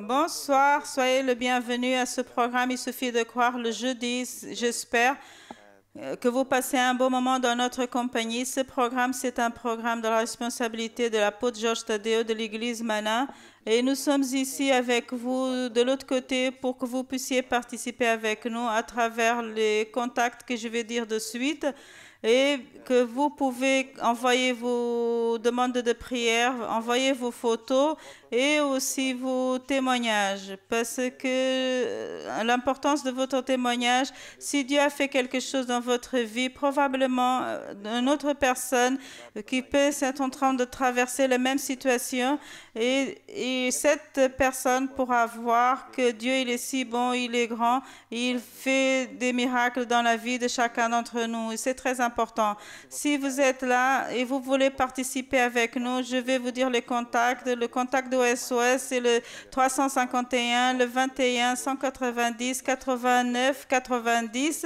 Bonsoir, soyez le bienvenu à ce programme. Il suffit de croire le jeudi. J'espère que vous passez un bon moment dans notre compagnie. Ce programme, c'est un programme de la responsabilité de l'apôtre Georges Tadeo de l'Église Mana. Et nous sommes ici avec vous de l'autre côté pour que vous puissiez participer avec nous à travers les contacts que je vais dire de suite et que vous pouvez envoyer vos demandes de prière, envoyer vos photos et aussi vos témoignages. Parce que l'importance de votre témoignage, si Dieu a fait quelque chose dans votre vie, probablement une autre personne qui peut être en train de traverser la même situation et cette personne pourra voir que Dieu, il est si bon, il est grand, il fait des miracles dans la vie de chacun d'entre nous. Et c'est très important. Si vous êtes là et vous voulez participer avec nous, je vais vous dire les contacts. Le contact de SOS, c'est le 351, le 21 190 89 90,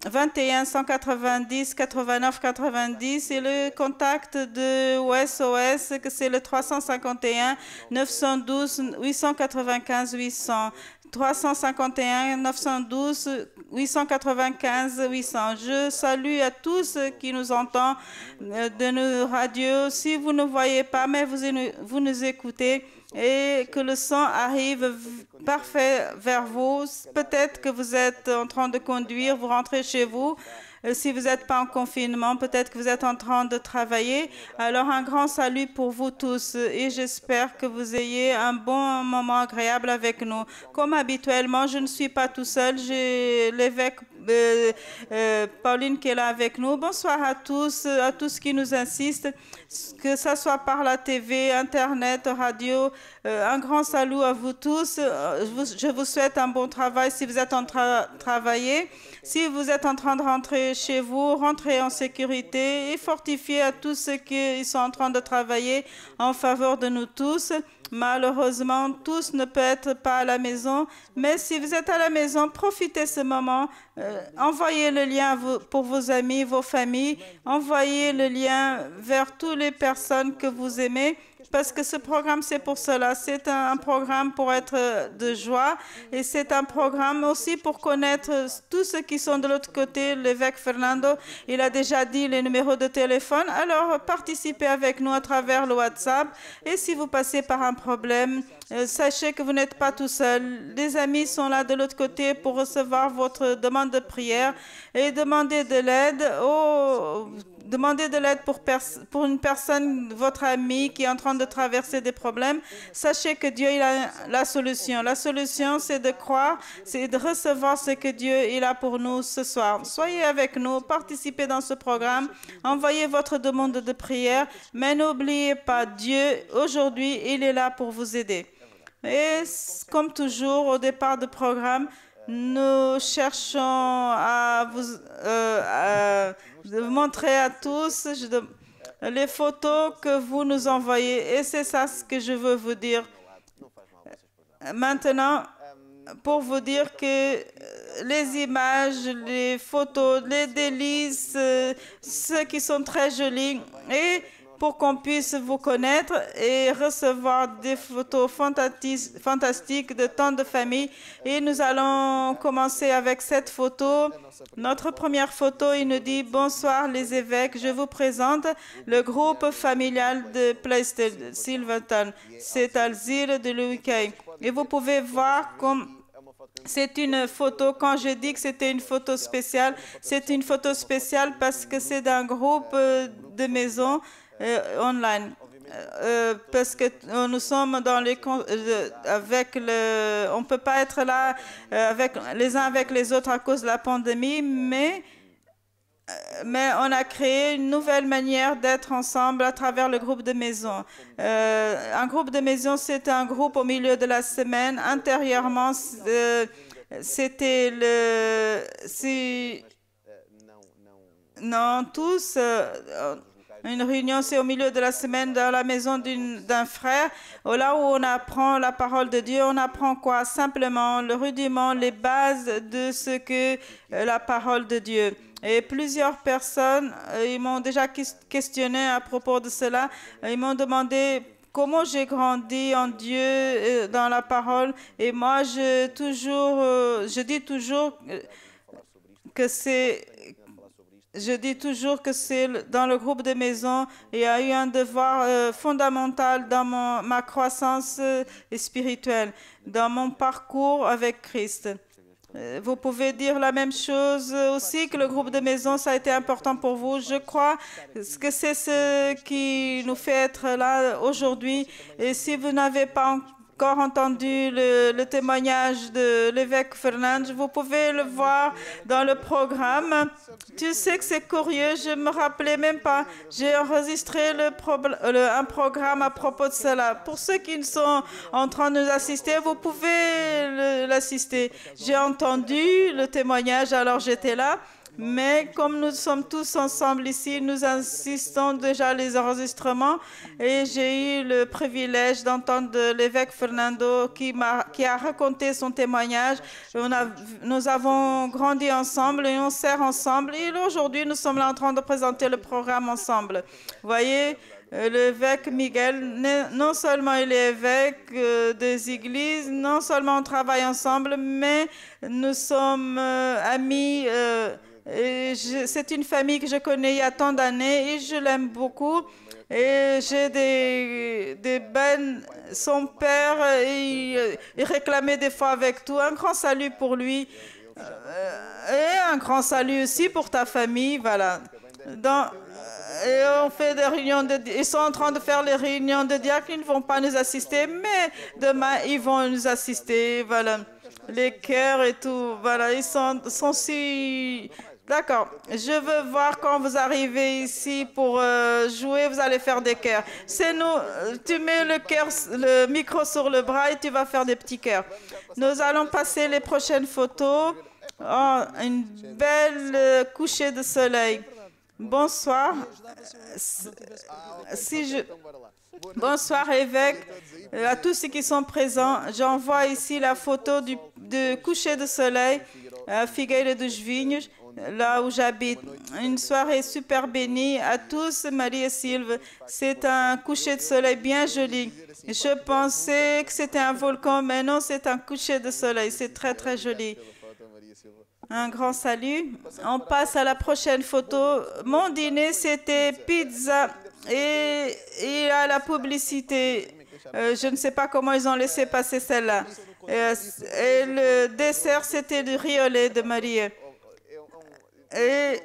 21 190 89 90 et le contact de SOS, c'est le 351 912 895 800. 351 912 895 800. Je salue à tous ceux qui nous entendent de nos radios. Si vous ne voyez pas, mais vous nous écoutez et que le son arrive parfait vers vous. Peut-être que vous êtes en train de conduire, vous rentrez chez vous. Si vous n'êtes pas en confinement, peut-être que vous êtes en train de travailler. Alors un grand salut pour vous tous et j'espère que vous ayez un bon moment agréable avec nous. Comme habituellement, je ne suis pas tout seul, j'ai l'évêque Pauline qui est là avec nous. Bonsoir à tous qui nous assistent, que ce soit par la TV, Internet, radio. Un grand salut à vous tous. Je vous souhaite un bon travail si vous êtes en train de travailler. Si vous êtes en train de rentrer chez vous, rentrez en sécurité et fortifiez à tous ceux qui sont en train de travailler en faveur de nous tous. Malheureusement, tous ne peuvent être pas à la maison, mais si vous êtes à la maison, profitez ce moment. Envoyez le lien pour vos amis, vos familles. Envoyez le lien vers toutes les personnes que vous aimez. Parce que ce programme, c'est pour cela. C'est un programme pour être de joie et c'est un programme aussi pour connaître tous ceux qui sont de l'autre côté. L'évêque Fernando, il a déjà dit les numéros de téléphone. Alors, participez avec nous à travers le WhatsApp. Et si vous passez par un problème, sachez que vous n'êtes pas tout seul. Les amis sont là de l'autre côté pour recevoir votre demande de prière et demander de l'aide. Demandez de l'aide pour une personne, votre ami qui est en train de traverser des problèmes. Sachez que Dieu il a la solution. La solution, c'est de croire, c'est de recevoir ce que Dieu il a pour nous ce soir. Soyez avec nous, participez dans ce programme, envoyez votre demande de prière, mais n'oubliez pas, Dieu, aujourd'hui, il est là pour vous aider. Et comme toujours, au départ du programme, nous cherchons à vous montrer à tous les photos que vous nous envoyez. Et c'est ça ce que je veux vous dire. Maintenant, pour vous dire que les images, les photos, les délices, ceux qui sont très jolis, et pour qu'on puisse vous connaître et recevoir des photos fantastiques de tant de familles. Et nous allons commencer avec cette photo. Notre première photo, il nous dit « Bonsoir les évêques, je vous présente le groupe familial de Plaisted, Silverton. C'est Alzire de l'UK. » Et vous pouvez voir comme c'est une photo, quand je dis que c'était une photo spéciale, c'est une photo spéciale parce que c'est d'un groupe de maisons online. Parce que nous sommes dans les on peut pas être là avec les uns avec les autres à cause de la pandémie, mais on a créé une nouvelle manière d'être ensemble à travers le groupe de maison. Un groupe de maison, c'est un groupe au milieu de la semaine. Intérieurement, c'était non, tous. Une réunion, c'est au milieu de la semaine dans la maison d'un frère, là où on apprend la parole de Dieu. On apprend quoi? Simplement le rudiment, les bases de ce que la parole de Dieu. Et plusieurs personnes, ils m'ont déjà questionné à propos de cela. Ils m'ont demandé comment j'ai grandi en Dieu, dans la parole. Et moi, je dis toujours que c'est... Je dis toujours que c'est dans le groupe de maison, il y a eu un devoir fondamental dans ma croissance spirituelle, dans mon parcours avec Christ. Vous pouvez dire la même chose aussi, que le groupe de maison, ça a été important pour vous. Je crois que c'est ce qui nous fait être là aujourd'hui. Et si vous n'avez pas encore entendu le témoignage de l'évêque Fernandes, vous pouvez le voir dans le programme. Tu sais que c'est curieux, je ne me rappelais même pas. J'ai enregistré un programme à propos de cela. Pour ceux qui sont en train de nous assister, vous pouvez l'assister. J'ai entendu le témoignage, alors j'étais là. Mais comme nous sommes tous ensemble ici, nous assistons déjà les enregistrements et j'ai eu le privilège d'entendre l'évêque Fernando qui a raconté son témoignage. Nous avons grandi ensemble et on sert ensemble. Et aujourd'hui, nous sommes là en train de présenter le programme ensemble. Vous voyez, l'évêque Miguel, non seulement il est évêque des églises, non seulement on travaille ensemble, mais nous sommes amis. C'est une famille que je connais il y a tant d'années et je l'aime beaucoup. Et j'ai des bennes. Son père, il réclamait des fois avec tout. Un grand salut pour lui. Et un grand salut aussi pour ta famille. Voilà. Et on fait des réunions ils sont en train de faire les réunions de diacres. Ils ne vont pas nous assister, mais demain, ils vont nous assister. Voilà. Les chœurs et tout. Voilà. Ils sont si... D'accord. Je veux voir quand vous arrivez ici pour jouer, vous allez faire des chœurs. C'est nous. Tu mets le micro sur le bras et tu vas faire des petits chœurs. Nous allons passer les prochaines photos. Oh, une belle coucher de soleil. Bonsoir. Bonsoir, évêque. À tous ceux qui sont présents, j'envoie ici la photo du coucher de soleil à Figueira dos Vinhos, là où j'habite. Une soirée super bénie à tous, Marie et Sylve. C'est un coucher de soleil bien joli. Je pensais que c'était un volcan, mais non, c'est un coucher de soleil. C'est très, très joli. Un grand salut. On passe à la prochaine photo. Mon dîner, c'était pizza et à la publicité. Je ne sais pas comment ils ont laissé passer celle-là. Et le dessert, c'était du riz au lait de Marie. Et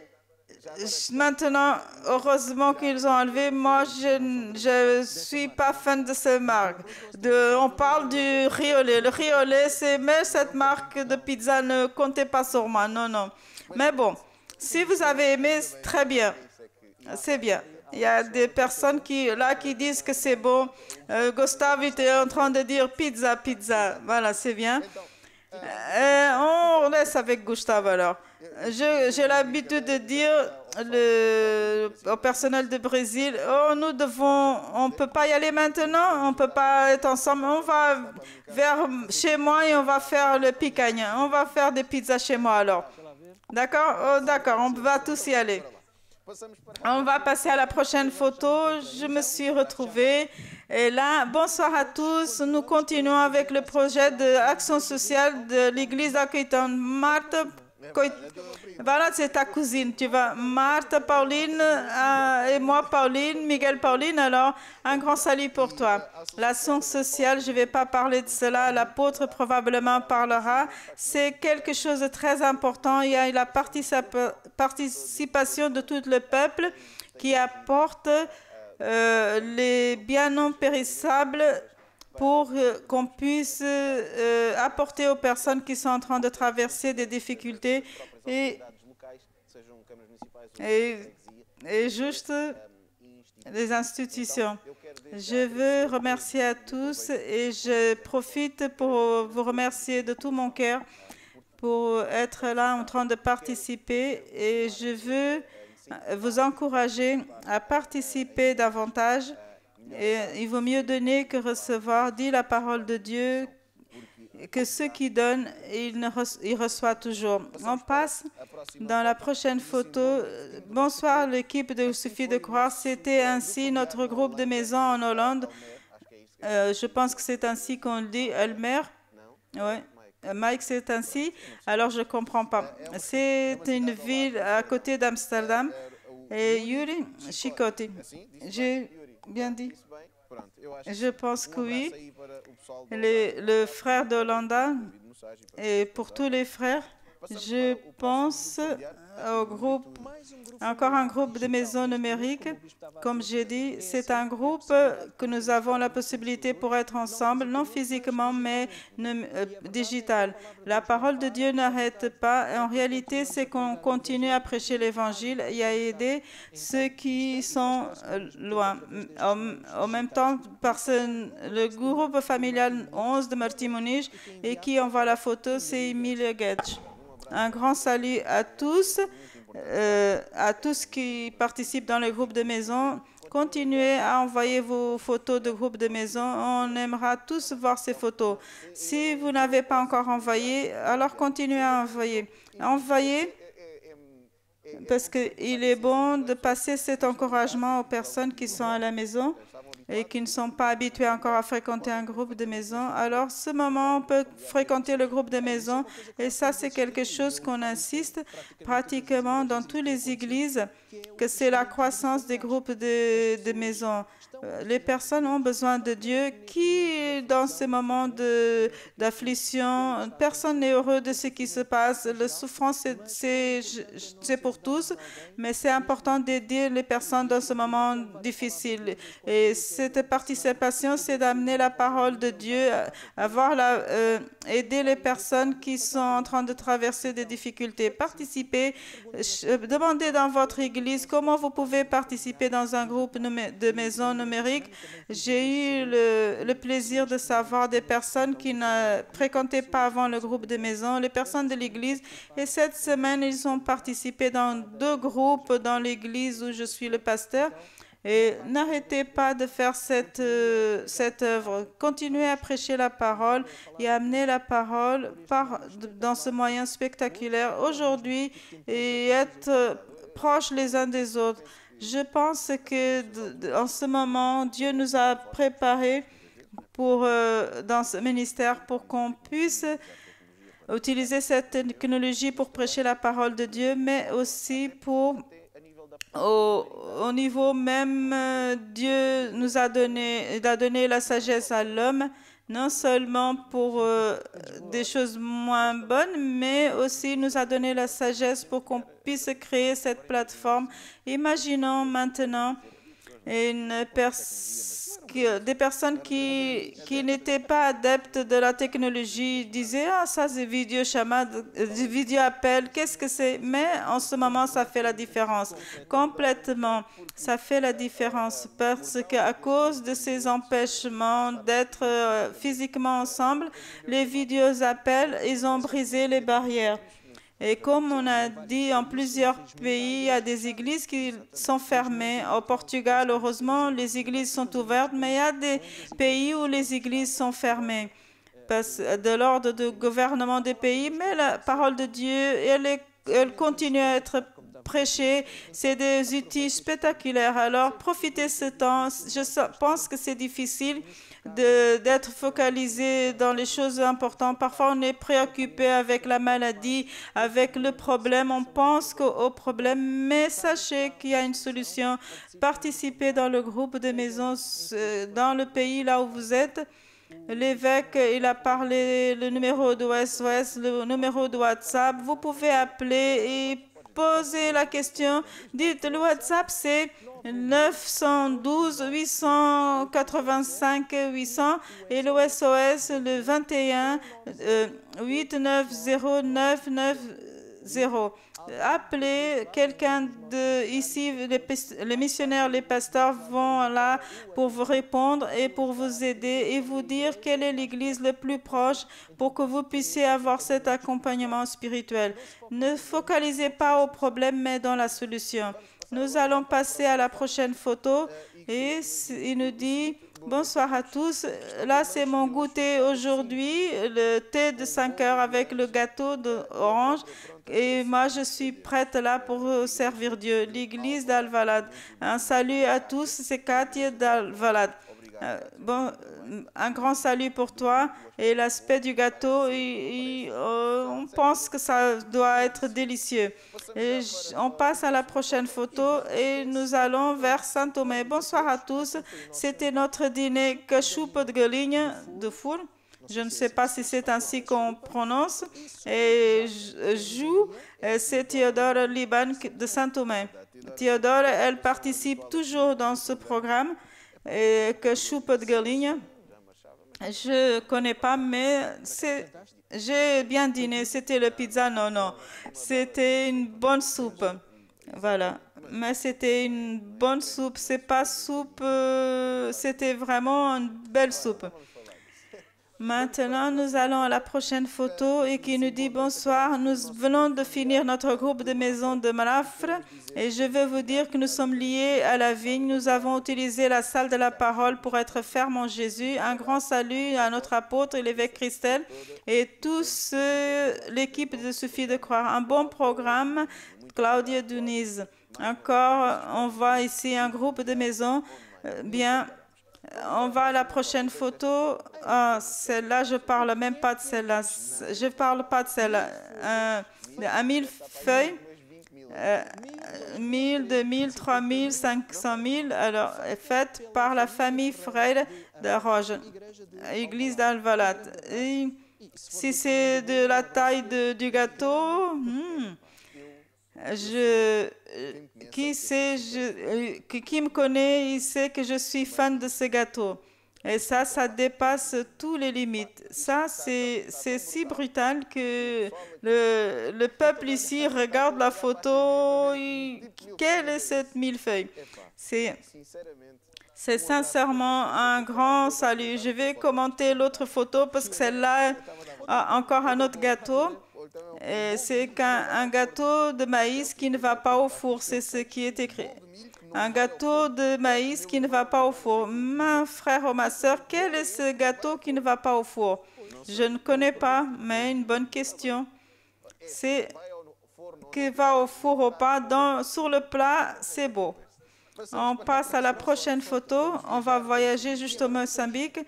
maintenant, heureusement qu'ils ont enlevé. Moi, je ne suis pas fan de cette marque. On parle du riz au lait. Le riz au lait, mais cette marque de pizza ne comptait pas sur moi. Non, non. Mais bon, si vous avez aimé, très bien. C'est bien. Il y a des personnes qui disent que c'est bon. Gustave était en train de dire pizza, pizza. Voilà, c'est bien. On laisse avec Gustave alors. J'ai l'habitude de dire au personnel de Brésil, on ne peut pas y aller maintenant, on ne peut pas être ensemble. On va vers chez moi et on va faire le picanha. On va faire des pizzas chez moi alors. D'accord? Oh, d'accord, on va tous y aller. On va passer à la prochaine photo. Je me suis retrouvée. Et là, bonsoir à tous. Nous continuons avec le projet d'action sociale de l'église d'Aquitaine. Marthe, voilà, c'est ta cousine. Tu vas, Marthe, Pauline et moi, Pauline, Miguel, Pauline. Alors, un grand salut pour toi. L'action sociale, je ne vais pas parler de cela. L'apôtre probablement parlera. C'est quelque chose de très important. Il y a la participation de tout le peuple qui apporte les biens non périssables pour qu'on puisse apporter aux personnes qui sont en train de traverser des difficultés et juste les institutions. Je veux remercier à tous et je profite pour vous remercier de tout mon cœur pour être là en train de participer et je veux vous encourager à participer davantage. Et il vaut mieux donner que recevoir, dit la parole de Dieu, que ceux qui donnent, ils reçoivent toujours. On passe dans la prochaine photo. Bonsoir l'équipe de Il suffit de croire. C'était ainsi notre groupe de maison en Hollande. Je pense que c'est ainsi qu'on le dit, Elmer. Ouais. Mike, c'est ainsi. Alors, je ne comprends pas. C'est une ville à côté d'Amsterdam. Et Yuri, Chicote. J'ai bien dit? Je pense que oui. Le frère de Hollanda, et pour tous les frères, je pense au groupe, encore un groupe de maisons numériques. Comme j'ai dit, c'est un groupe que nous avons la possibilité pour être ensemble, non physiquement, mais digital. La parole de Dieu n'arrête pas. En réalité, c'est qu'on continue à prêcher l'Évangile et à aider ceux qui sont loin. En même temps, le groupe familial 11 de Martimonige et qui envoie la photo, c'est Emile Gage. Un grand salut à tous qui participent dans le groupe de maison. Continuez à envoyer vos photos de groupe de maison. On aimera tous voir ces photos. Si vous n'avez pas encore envoyé, alors continuez à envoyer. Envoyez, parce qu'il est bon de passer cet encouragement aux personnes qui sont à la maison et qui ne sont pas habitués encore à fréquenter un groupe de maison. Alors, ce moment, on peut fréquenter le groupe de maison et ça, c'est quelque chose qu'on insiste pratiquement dans toutes les églises, que c'est la croissance des groupes de maison. Les personnes ont besoin de Dieu. Qui, dans ces moments d'affliction, personne n'est heureux de ce qui se passe. La souffrance, c'est pour tous, mais c'est important d'aider les personnes dans ce moment difficile. Et cette participation, c'est d'amener la parole de Dieu, aider les personnes qui sont en train de traverser des difficultés. Participez, demandez dans votre église comment vous pouvez participer dans un groupe de maison numérique. J'ai eu le plaisir de savoir des personnes qui ne fréquentaient pas avant le groupe de maison, les personnes de l'église. Et cette semaine, ils ont participé dans 2 groupes dans l'église où je suis le pasteur. Et n'arrêtez pas de faire cette œuvre. Continuez à prêcher la parole et à amener la parole dans ce moyen spectaculaire aujourd'hui et être proches les uns des autres. Je pense que en ce moment, Dieu nous a préparés dans ce ministère pour qu'on puisse utiliser cette technologie pour prêcher la parole de Dieu, mais aussi au niveau même, Dieu nous a donné la sagesse à l'homme, non seulement pour des choses moins bonnes, mais aussi nous a donné la sagesse pour qu'on puisse créer cette plateforme. Imaginons maintenant des personnes qui n'étaient pas adeptes de la technologie disaient « Ah, ça c'est vidéo appel, qu'est-ce que c'est ?» Mais en ce moment, ça fait la différence. Complètement, ça fait la différence parce qu'à cause de ces empêchements d'être physiquement ensemble, les vidéos appels, ils ont brisé les barrières. Et comme on a dit, en plusieurs pays, il y a des églises qui sont fermées. Au Portugal, heureusement, les églises sont ouvertes, mais il y a des pays où les églises sont fermées de l'ordre du gouvernement des pays. Mais la parole de Dieu, elle continue à être prêchée. C'est des outils spectaculaires. Alors, profitez de ce temps. Je pense que c'est difficile d'être focalisé dans les choses importantes. Parfois, on est préoccupé avec la maladie, avec le problème. On pense au problème, mais sachez qu'il y a une solution. Participez dans le groupe de maisons dans le pays là où vous êtes. L'évêque, il a parlé le numéro de SOS, le numéro de WhatsApp. Vous pouvez appeler et poser la question. Dites, le WhatsApp, c'est 912 885 800 et le SOS, le 21 890 990. Appelez quelqu'un ici, les missionnaires, les pasteurs vont là pour vous répondre et pour vous aider et vous dire quelle est l'église la plus proche pour que vous puissiez avoir cet accompagnement spirituel. Ne focalisez pas au problème, mais dans la solution. Nous allons passer à la prochaine photo et il nous dit « Bonsoir à tous, là c'est mon goûter aujourd'hui, le thé de 5 heures avec le gâteau d'orange et moi je suis prête là pour servir Dieu. » L'église d'Al-Valad. Un salut à tous, c'est Katia d'Al-Valad. Bon, un grand salut pour toi. Et l'aspect du gâteau, on pense que ça doit être délicieux. Et on passe à la prochaine photo et nous allons vers Saint-Thomé. Bonsoir à tous. C'était notre dîner Kashup de Galinha de four. Je ne sais pas si c'est ainsi qu'on prononce. Et Jou, c'est Théodore Liban de Saint-Thomé. Théodore, elle participe toujours dans ce programme. Et Kashup de Galinha. Je ne connais pas, mais j'ai bien dîné. C'était le pizza, non. C'était une bonne soupe. Voilà. Mais c'était une bonne soupe. C'est pas soupe, c'était vraiment une belle soupe. Maintenant, nous allons à la prochaine photo et qui nous dit bonsoir. Nous venons de finir notre groupe de maison de Malafre et je veux vous dire que nous sommes liés à la vigne. Nous avons utilisé la salle de la parole pour être fermes en Jésus. Un grand salut à notre apôtre, l'évêque Christelle et tous l'équipe de Suffit de croire. Un bon programme, Claudia Duniz. Encore, on voit ici un groupe de maison. Bien. On va à la prochaine photo. Celle-là, je ne parle même pas de celle-là. Je ne parle pas de celle-là. À 1000 feuilles, 1000, 2000, 3000, 500 000, alors faites par la famille Freire de Roge, église d'Alvalat. Si c'est de la taille du gâteau, qui me connaît, il sait que je suis fan de ce gâteau. Et ça dépasse toutes les limites. Ça, c'est si brutal que le peuple ici regarde la photo. Quelle est cette millefeuille? C'est sincèrement un grand salut. Je vais commenter l'autre photo parce que celle-là a encore un autre gâteau. C'est un gâteau de maïs qui ne va pas au four, c'est ce qui est écrit. Un gâteau de maïs qui ne va pas au four. Ma frère ou ma soeur, quel est ce gâteau qui ne va pas au four? Je ne connais pas, mais une bonne question. C'est qui va au four ou pas. Sur le plat, c'est beau. On passe à la prochaine photo. On va voyager juste au Mozambique.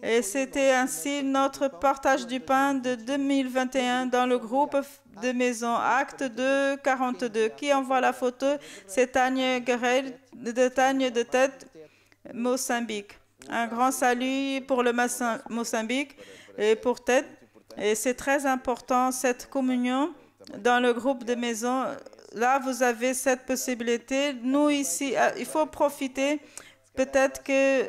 Et c'était ainsi notre partage du pain de 2021 dans le groupe de maison Acte 2 42. Qui envoie la photo? C'est Tania Guerrero de Tania de Tête, Mozambique. Un grand salut pour le Mozambique et pour Tête. Et c'est très important cette communion dans le groupe de maison. Là, vous avez cette possibilité. Nous, ici, il faut profiter. Peut-être que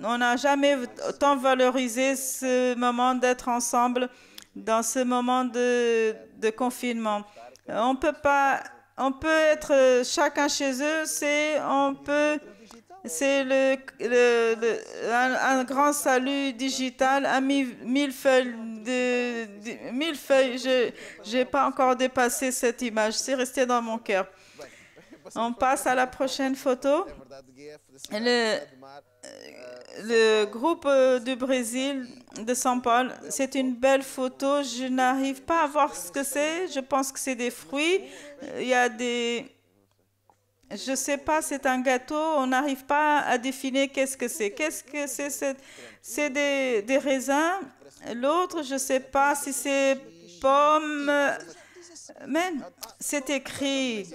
on n'a jamais autant valorisé ce moment d'être ensemble dans ce moment de confinement. On peut être chacun chez eux. C'est un grand salut digital à 1000 feuilles. 1000 feuilles, je n'ai pas encore dépassé cette image, c'est resté dans mon cœur. On passe à la prochaine photo. Le groupe du Brésil de São Paulo, c'est une belle photo. Je n'arrive pas à voir ce que c'est. Je pense que c'est des fruits. Il y a des... Je ne sais pas, c'est un gâteau, on n'arrive pas à définir qu'est-ce que c'est. Qu'est-ce que c'est? C'est des raisins. L'autre, je ne sais pas si c'est pomme, mais c'est écrit.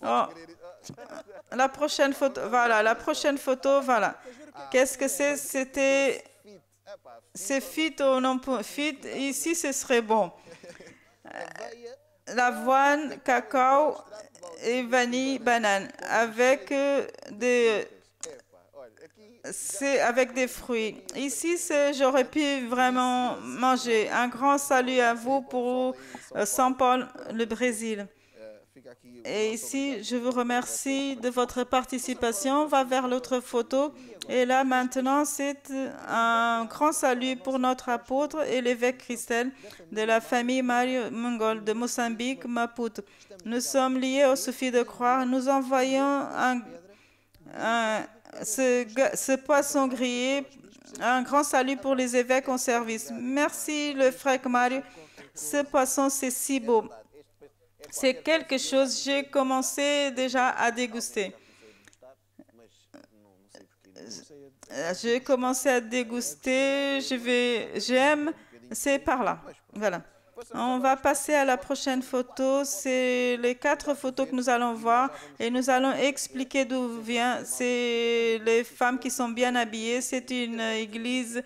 Oh, la prochaine photo, voilà, la prochaine photo, voilà. Qu'est-ce que c'est? C'est fit ou non fit? Ici, ce serait bon. L'avoine, cacao et vanille, banane, avec des fruits. Ici, j'aurais pu vraiment manger. Un grand salut à vous pour São Paulo, le Brésil. Et ici, je vous remercie de votre participation. On va vers l'autre photo. Et là, maintenant, c'est un grand salut pour notre apôtre et l'évêque Christelle de la famille Mario Mongol de Mozambique, Maputo. Nous sommes liés au Suffit de croire. Nous envoyons ce poisson grillé. Un grand salut pour les évêques en service. Merci, le frère Mario. Ce poisson, c'est si beau. C'est quelque chose, j'ai commencé déjà à déguster. J'ai commencé à déguster. J'aime. C'est par là. Voilà. On va passer à la prochaine photo. C'est les 4 photos que nous allons voir et nous allons expliquer d'où vient. C'est les femmes qui sont bien habillées. C'est une église.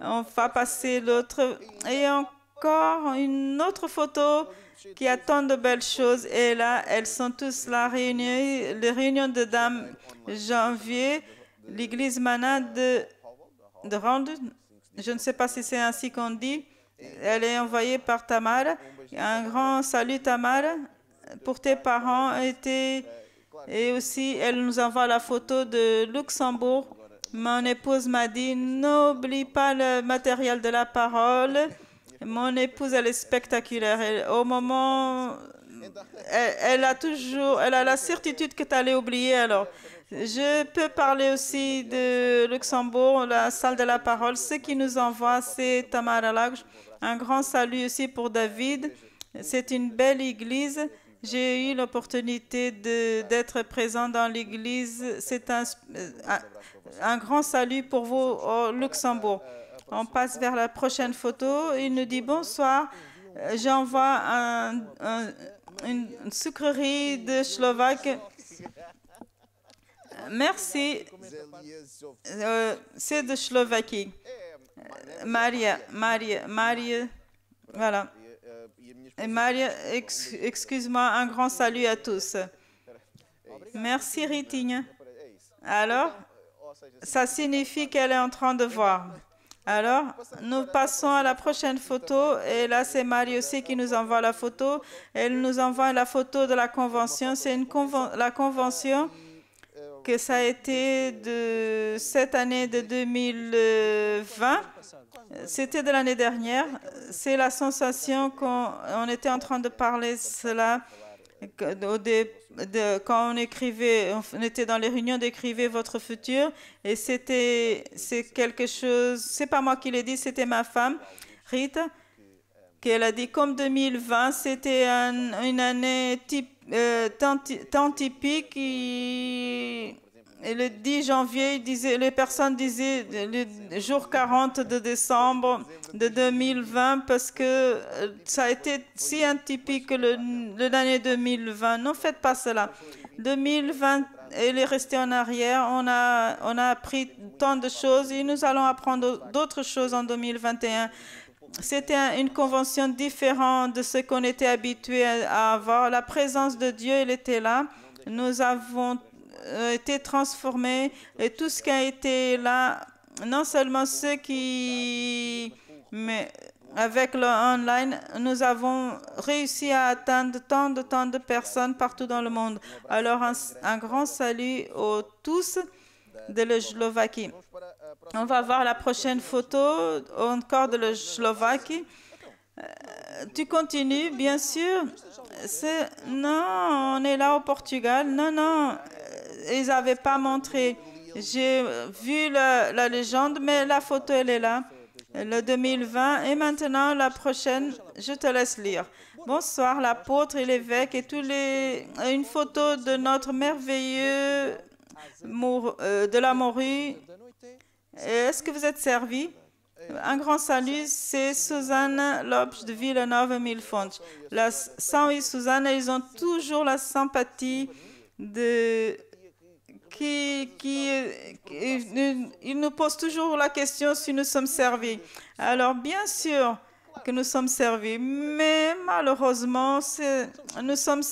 On va passer l'autre. Et encore une autre photo qui a tant de belles choses. Et là, elles sont tous là réunies. Les réunions de dames janvier. L'église Mana de Rande. Je ne sais pas si c'est ainsi qu'on dit. Elle est envoyée par Tamara. Un grand salut Tamara pour tes parents. Et aussi, elle nous envoie la photo de Luxembourg. Mon épouse m'a dit, n'oublie pas le matériel de la parole. Mon épouse, elle est spectaculaire. Au moment, elle a la certitude que tu allais oublier. Alors, je peux parler aussi de Luxembourg, la salle de la parole. Ce qui nous envoie, c'est Tamara Lagj. Un grand salut aussi pour David. C'est une belle église. J'ai eu l'opportunité d'être présent dans l'église. C'est un grand salut pour vous au Luxembourg. On passe vers la prochaine photo. Il nous dit bonsoir. J'envoie une sucrerie de Slovaque. Merci. C'est de Slovaquie. Maria, voilà. Et Maria, excuse-moi, un grand salut à tous. Merci, Ritigne. Alors, ça signifie qu'elle est en train de voir. Alors, nous passons à la prochaine photo. Et là, c'est Marie aussi qui nous envoie la photo. Elle nous envoie la photo de la convention. C'est la convention que ça a été de cette année de 2020. C'était de l'année dernière. C'est la sensation qu'on était en train de parler cela quand on écrivait, on était dans les réunions d'écrivez votre futur et c'est quelque chose, c'est pas moi qui l'ai dit, c'était ma femme, Rita, qu'elle a dit comme 2020, c'était une année tant typique. Et le 10 janvier, les personnes disaient le jour 40 de décembre de 2020 parce que ça a été si atypique l'année 2020. Ne faites pas cela. 2020, elle est restée en arrière. On a appris tant de choses et nous allons apprendre d'autres choses en 2021. C'était une convention différente de ce qu'on était habitué à avoir. La présence de Dieu, elle était là. Nous avons été transformés et tout ce qui a été là, non seulement ceux qui, mais avec le online, nous avons réussi à atteindre tant de personnes partout dans le monde. Alors un grand salut aux tous de la Slovaquie. On va voir la prochaine photo encore de la Slovaquie. Tu continues, bien sûr. Non, on est là au Portugal. Non, ils n'avaient pas montré. J'ai vu la légende, mais la photo, elle est là. Le 2020. Et maintenant, la prochaine, je te laisse lire. Bonsoir, l'apôtre et l'évêque et une photo de notre merveilleux de la morue. Est-ce que vous êtes servi? Un grand salut, c'est Suzanne Lopes de Villeneuve Milfontes. Oui, Suzanne, ils ont toujours la sympathie ils nous posent toujours la question si nous sommes servis. Alors, bien sûr que nous sommes servis, mais malheureusement, nous sommes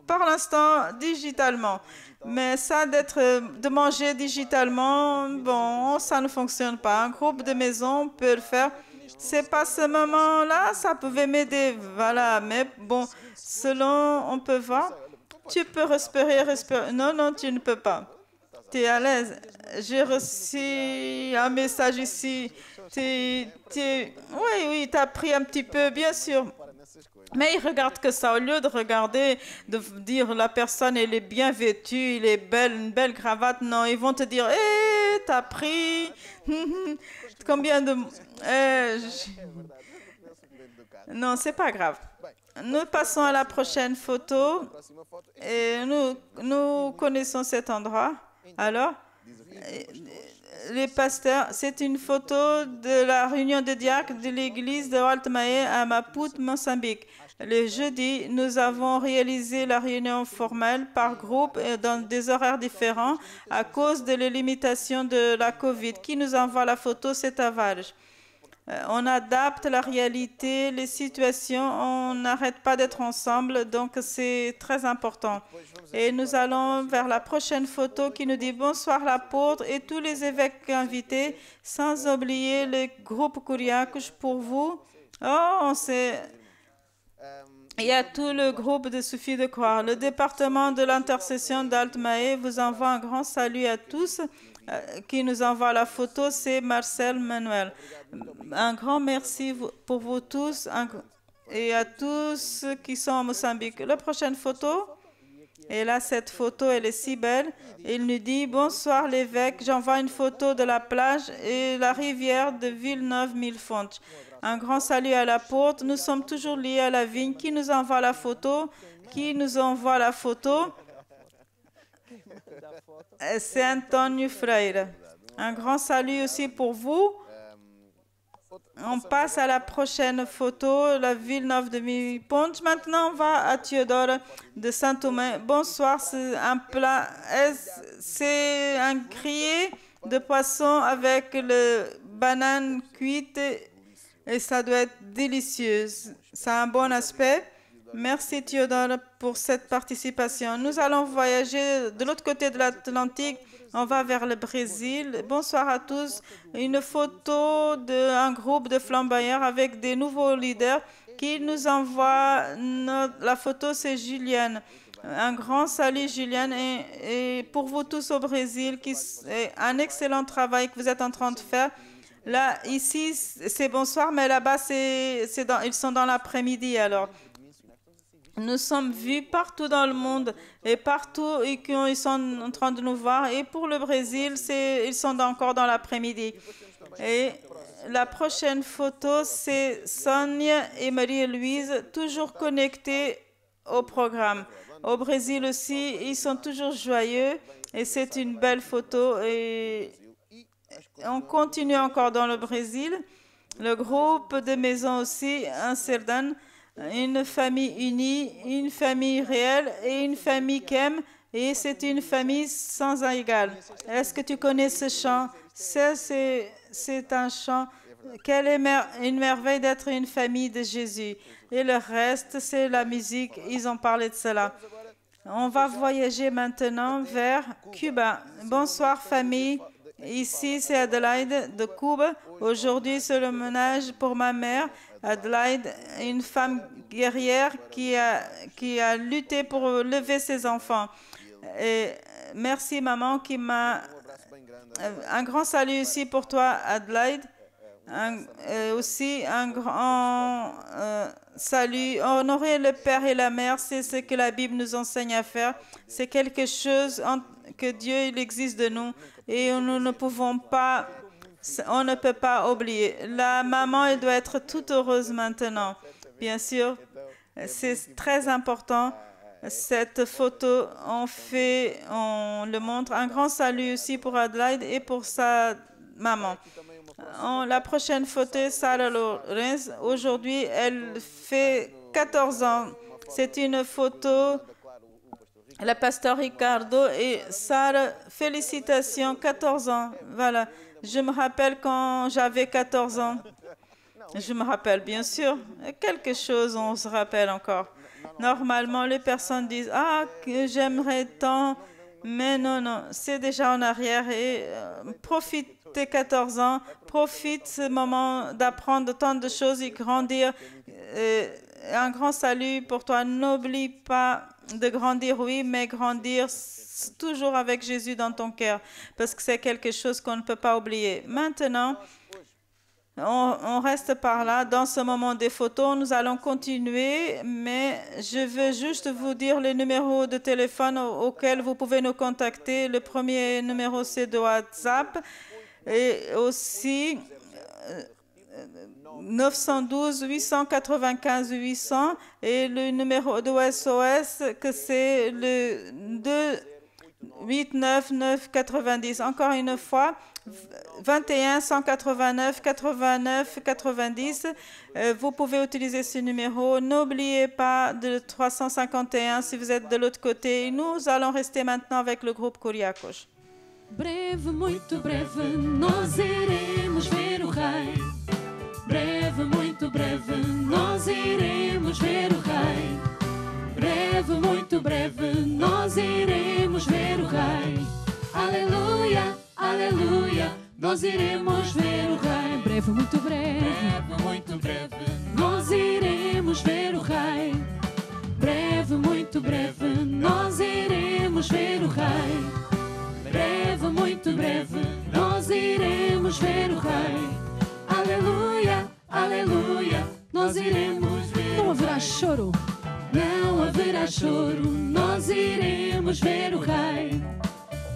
par l'instant digitalement. Mais ça de manger digitalement, bon, ça ne fonctionne pas. Un groupe de maison peut le faire. C'est pas ce moment-là, ça pouvait m'aider, voilà. Mais bon, selon, on peut voir. Tu peux respirer. Non, tu ne peux pas. Tu es à l'aise. J'ai reçu un message ici. Oui, tu as pris un petit peu, bien sûr. Mais ils regardent que ça. Au lieu de regarder, de dire la personne, elle est bien vêtue, elle est belle, une belle cravate. Non, ils vont te dire, t'as pris combien de... Non, c'est pas grave. Nous passons à la prochaine photo. Et nous connaissons cet endroit. Alors, les pasteurs, c'est une photo de la réunion des diacres de l'église de Altmae à Maputo, Mozambique. Le jeudi, nous avons réalisé la réunion formelle par groupe et dans des horaires différents à cause de les limitations de la COVID. Qui nous envoie la photo, c'est Tavarj. On adapte la réalité, les situations, on n'arrête pas d'être ensemble, donc c'est très important. Et nous allons vers la prochaine photo qui nous dit bonsoir l'apôtre et tous les évêques invités, sans oublier le groupe Kuriakouche pour vous. Oh, on sait... Il y a tout le groupe de Suffit de croire. Le département de l'intercession d'Altmae vous envoie un grand salut à tous. Qui nous envoie la photo, c'est Marcel Manuel. Un grand merci pour vous tous et à tous ceux qui sont à Mozambique. La prochaine photo, et là, cette photo, elle est si belle. Il nous dit, bonsoir l'évêque, j'envoie une photo de la plage et la rivière de Villeneuve-Millefontes. Un grand salut à l'apôtre. Nous sommes toujours liés à la vigne. Qui nous envoie la photo? Qui nous envoie la photo? C'est Antonio Freire. Un grand salut aussi pour vous. On passe à la prochaine photo, la Villeneuve de Millefontes. Maintenant, on va à Théodore de Saint-Omer. Bonsoir, c'est un plat, c'est un grillé de poisson avec le banane cuite et ça doit être délicieux. Ça a un bon aspect. Merci Théodore pour cette participation. Nous allons voyager de l'autre côté de l'Atlantique. On va vers le Brésil. Bonsoir à tous. Une photo d'un groupe de flamboyants avec des nouveaux leaders qui nous envoient la photo, c'est Juliane. Un grand salut Juliane et pour vous tous au Brésil, un excellent travail que vous êtes en train de faire. Là, ici, c'est bonsoir, mais là-bas, ils sont dans l'après-midi alors. Nous sommes vus partout dans le monde et partout ils sont en train de nous voir. Et pour le Brésil, ils sont encore dans l'après-midi. Et la prochaine photo, c'est Sonia et Marie-Louise, toujours connectés au programme. Au Brésil aussi, ils sont toujours joyeux et c'est une belle photo. Et on continue encore dans le Brésil. Le groupe de maisons aussi, un Cerdan. Une famille unie, une famille réelle et une famille qui aime. Et c'est une famille sans égal. Est-ce que tu connais ce chant? C'est un chant. Quelle est une merveille d'être une famille de Jésus. Et le reste, c'est la musique. Ils ont parlé de cela. On va voyager maintenant vers Cuba. Bonsoir famille. Ici, c'est Adelaide de Cuba. Aujourd'hui, c'est le ménage pour ma mère. Adelaide, une femme guerrière qui a lutté pour lever ses enfants. Et merci maman qui m'a... Un grand salut aussi pour toi Adelaide. Aussi un grand salut. Honorer le père et la mère, c'est ce que la Bible nous enseigne à faire. C'est quelque chose que Dieu il existe de nous et nous ne pouvons pas... On ne peut pas oublier. La maman, elle doit être toute heureuse maintenant. Bien sûr, c'est très important. Cette photo, on le montre. Un grand salut aussi pour Adelaide et pour sa maman. La prochaine photo, Sarah Lorenz. Aujourd'hui, elle fait 14 ans. C'est une photo... La pasteur Ricardo et Sarah, félicitations, 14 ans. Voilà. Je me rappelle quand j'avais 14 ans. Je me rappelle, bien sûr. Quelque chose, on se rappelle encore. Normalement, les personnes disent « Ah, que j'aimerais tant ». Mais non, non, c'est déjà en arrière. Et profite tes 14 ans. Profite ce moment d'apprendre tant de choses et grandir. Un grand salut pour toi. N'oublie pas de grandir, oui, mais grandir toujours avec Jésus dans ton cœur, parce que c'est quelque chose qu'on ne peut pas oublier. Maintenant, on reste par là. Dans ce moment des photos, nous allons continuer, mais je veux juste vous dire les numéros de téléphone auxquels vous pouvez nous contacter. Le premier numéro, c'est de WhatsApp et aussi 912 895 800 et le numéro de SOS que c'est le 2 899 90. Encore une fois, 21 189 89 90. Vous pouvez utiliser ce numéro. N'oubliez pas de 351 si vous êtes de l'autre côté. Nous allons rester maintenant avec le groupe Kuriakos. Breve, muito breve, nós iremos ver o Rei. Breve, muito breve, nós iremos ver o Rei. Breve, muito breve, nós iremos ver o Rei. Aleluia, aleluia, nós iremos ver o Rei. Breve, muito breve, nós iremos ver o Rei. Breve, muito breve, nós iremos ver o Rei. Breve, muito breve, nós iremos ver o Rei. Aleluia, aleluia, nós iremos ver o Rei. Não haverá choro. Não haverá choro, nós iremos ver o Rei.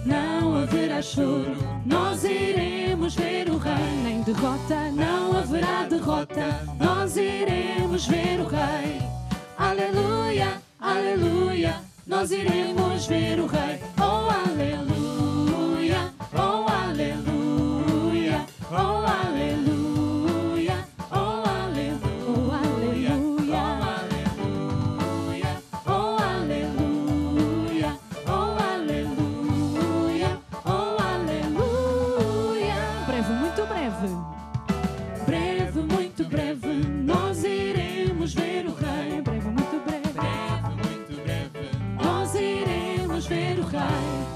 Não haverá choro, nós iremos ver o Rei. Nem derrota, não haverá derrota, nós iremos ver o Rei. Aleluia, aleluia, nós iremos ver o Rei. Oh, aleluia. Oh, aleluia, oh, aleluia, oh, aleluia, oh, aleluia, oh, aleluia, oh, aleluia. Breve, muito breve. Breve, muito breve, nós iremos ver o Rei. Breve, muito breve. Breve, muito breve, nós iremos ver o Rei.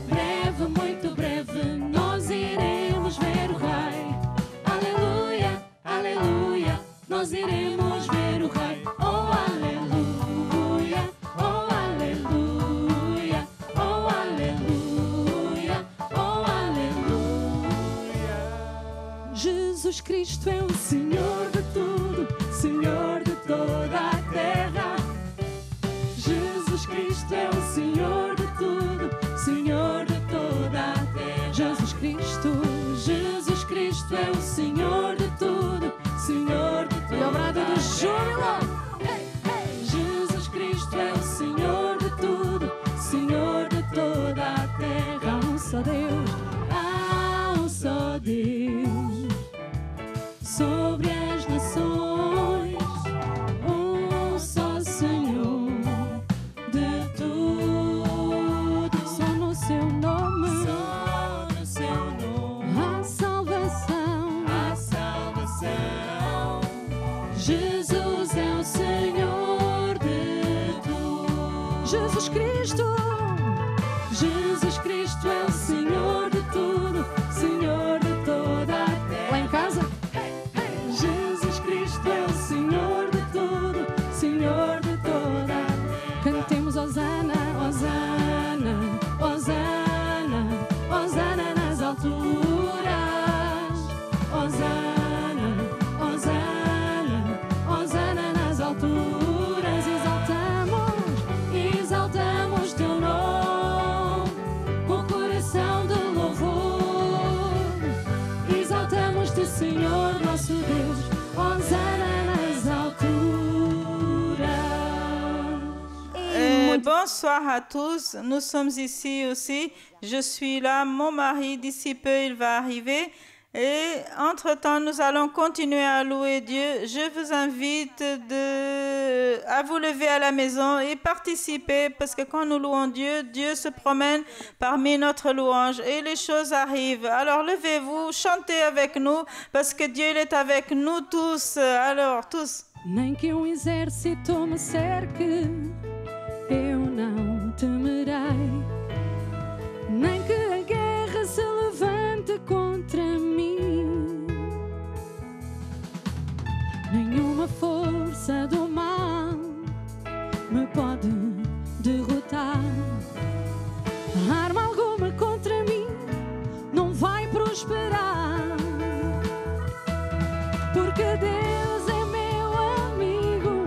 Breve, muito breve, nós iremos ver o Rei. Aleluia, aleluia, nós iremos ver o Rei. Oh, aleluia, oh, aleluia, oh, aleluia, oh, aleluia. Jesus Cristo é o Senhor de tudo, Senhor de toda a terra. Jesus Cristo é o Senhor de tudo, Senhor de toda a terra. Jesus Cristo é o Senhor de tudo, Senhor de toda a terra. E ao brado do júbilo, Jesus Cristo é o Senhor de tudo, Senhor de toda a terra. Há um só Deus, há um só Deus sobre as nações, um só Senhor de tudo. Só no seu nome, só no seu nome, há salvação, há salvação. Jesus é o Senhor de tudo. Jesus Cristo é o Senhor de tudo, Senhor de toda a terra. Lá em casa, Jesus Cristo é o Senhor de tudo, Senhor de toda a terra. Cantemos Hosana, Hosana, Hosana, Hosana nas alturas. Hosana, Hosana, Hosana nas alturas. Exaltamos teu nome, com coração de louvor. Exaltamos-te, Senhor, nosso Deus. Hosana nas alturas. Bonsoir à tous. Nous sommes ici aussi. Je suis là. Mon mari, d'ici peu, il va arriver. Et entre-temps, nous allons continuer à louer Dieu. Je vous invite à vous lever à la maison et participer parce que quand nous louons Dieu, Dieu se promène parmi notre louange et les choses arrivent. Alors levez-vous, chantez avec nous parce que Dieu il est avec nous tous. Alors tous. Nem que exército me cerque, eu não temerei. Nem que a guerra se levante contra mim. Nenhuma força do mal me pode derrotar. Arma alguma contra mim não vai prosperar. Porque Deus é meu amigo,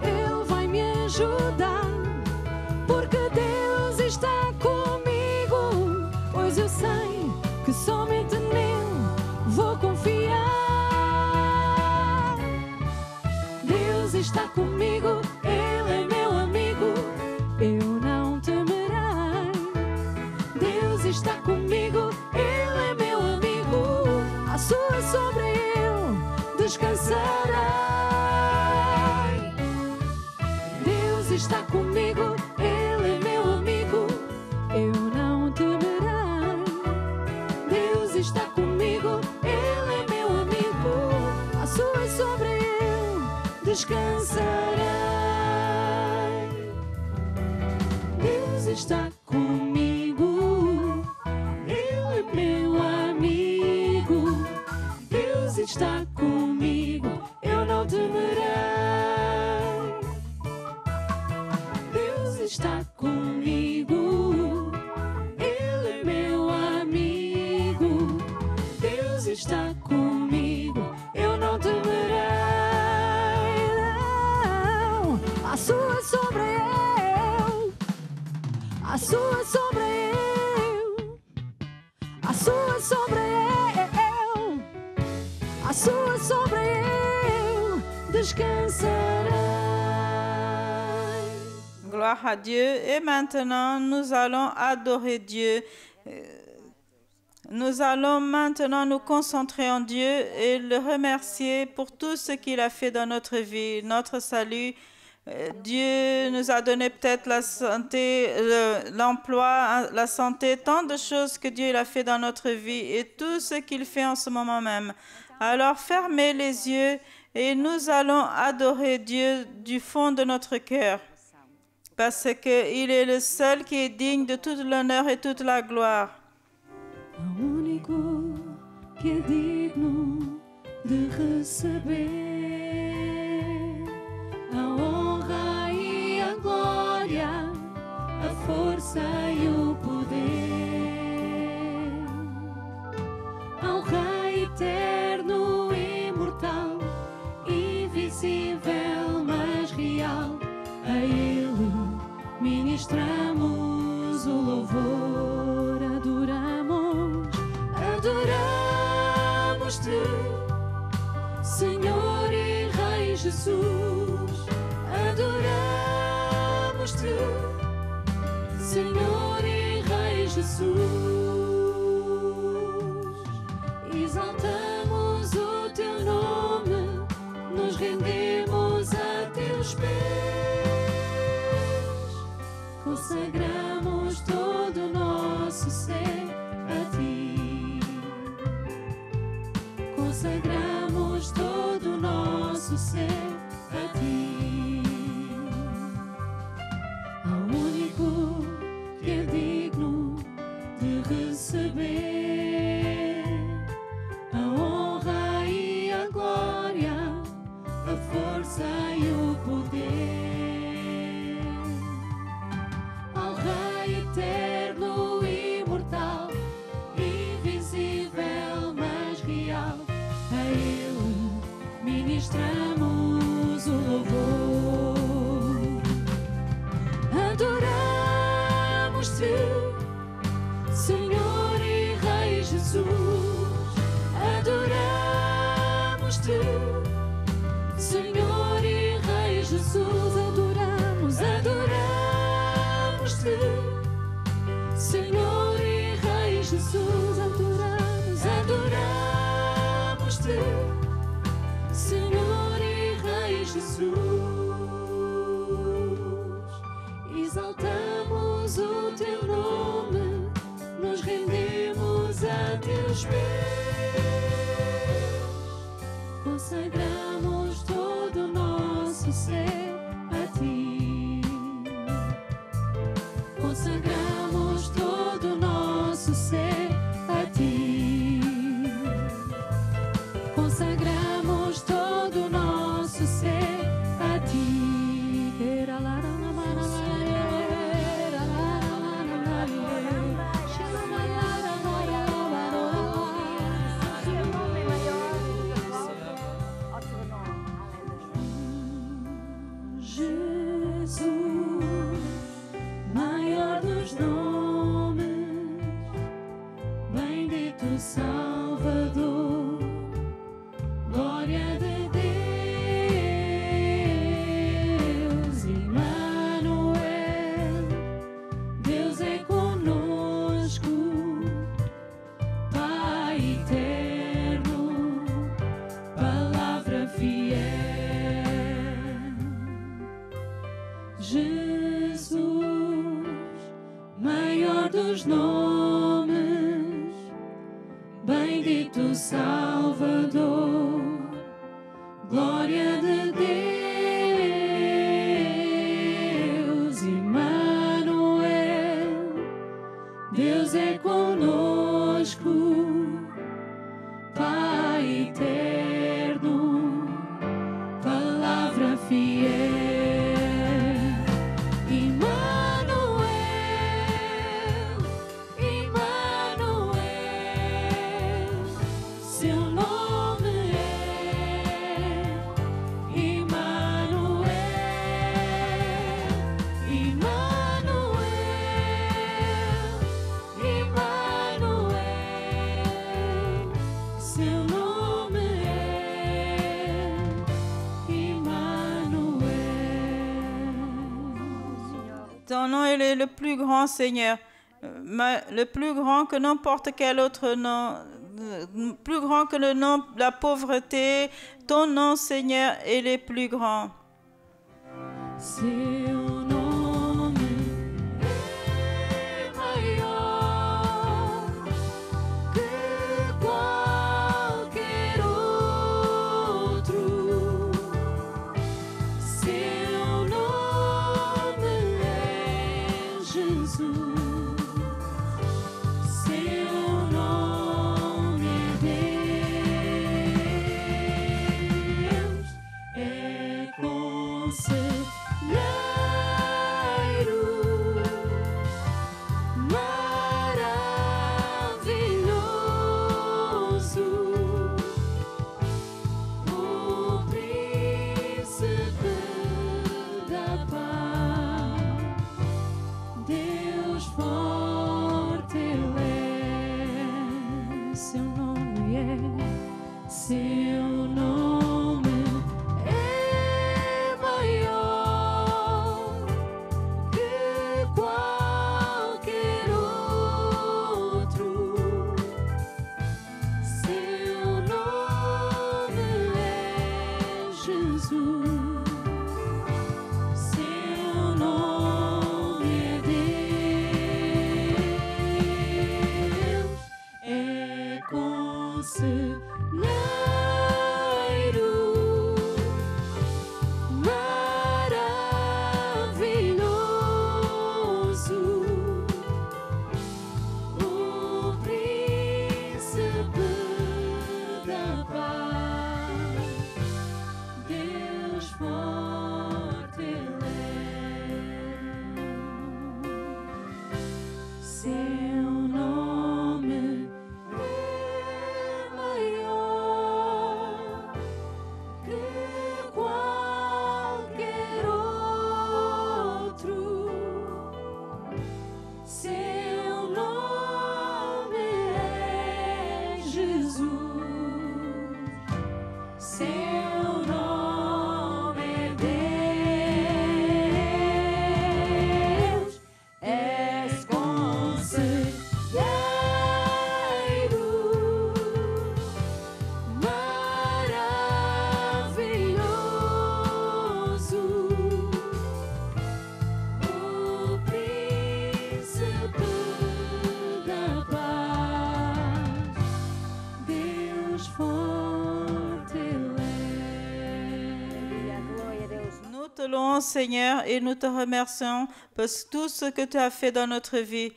Ele vai me ajudar. Porque Deus está comigo, pois eu sei que somente nele vou confiar. Deus está comigo, Ele é meu amigo, eu não temerei. Deus está comigo, sobre ele descansarei. Deus está comigo, ele é meu amigo, eu não temerei. Deus está comigo, ele é meu amigo, a sua sobre ele descansarei. Deus está comigo, ele é meu amigo. Deus está comigo, eu não temerei. Deus está comigo, ele é meu amigo. Deus está comigo, eu não temerei. Não, a sua sombra é eu, a sua sombra é eu, a sua sombra é eu, a sua sombra é eu descansarei. Gloire à Dieu. Et maintenant, nous allons adorer Dieu. Nous allons maintenant nous concentrer en Dieu et le remercier pour tout ce qu'il a fait dans notre vie, notre salut. Dieu nous a donné peut-être la santé, l'emploi, la santé, tant de choses que Dieu a fait dans notre vie et tout ce qu'il fait en ce moment même. Alors fermez les yeux et nous allons adorer Dieu du fond de notre cœur parce qu'il est le seul qui est digne de tout l'honneur et toute la gloire. O único que é digno de receber a honra e a glória, a força e o poder, ao Rei eterno, imortal, invisível, mas real, a Ele ministramos o louvor, adoramos-te, Senhor e Rei Jesus, adoramos-te, Senhor e Rei Jesus, exaltamos o teu nome, nos rendemos a teus pés, consagramos todo o nosso ser a ti, consagramos todo o nosso ser a ti, ao único que é digno de receber a honra e a glória, a força e o poder, ao Rei eterno, imortal, invisível, mas real, a Ele ministramos o louvor, adoramos-te, Senhor e Rei Jesus, adoramos-te, Senhor e Rei Jesus, adoramos-te, Senhor e Rei Jesus, adoramos-te, Senhor e Rei Jesus, exaltamos o teu nome, nos rendemos a teus pés, consagramos todo o nosso ser a ti, consagramos todo o nosso ser a ti, consagramos todo o nosso ser a ti. Jesus, maior dos nomes, bendito Salvador, glória de Espírito Salvador, glória de Deus, Emmanuel, Deus é conosco, Pai eterno, palavra fiel. Ton nom est le plus grand, Seigneur, le plus grand que n'importe quel autre nom, plus grand que le nom de la pauvreté. Ton nom, Seigneur, est le plus grand. Seu nome é maior que qualquer outro. Seu nome é Jesus. Seu nome é Deus. É conselheiro, maravilhoso, o príncipe da paz, Deus forte Ele é. Seu nome é, seu nome é maior que qualquer outro. Seu nome é Jesus. Seu nome é Deus. É conselheiro, maravilhoso, o príncipe da paz, Deus forte Ele é. Seu nome é maior que qualquer outro. Seu nome é Jesus. Seu nome é Deus. És conselheiro, maravilhoso, o príncipe da paz, Deus forte Ele é. Nous te louons, Seigneur, et nous te remercions pour tout ce que tu as fait dans notre vie.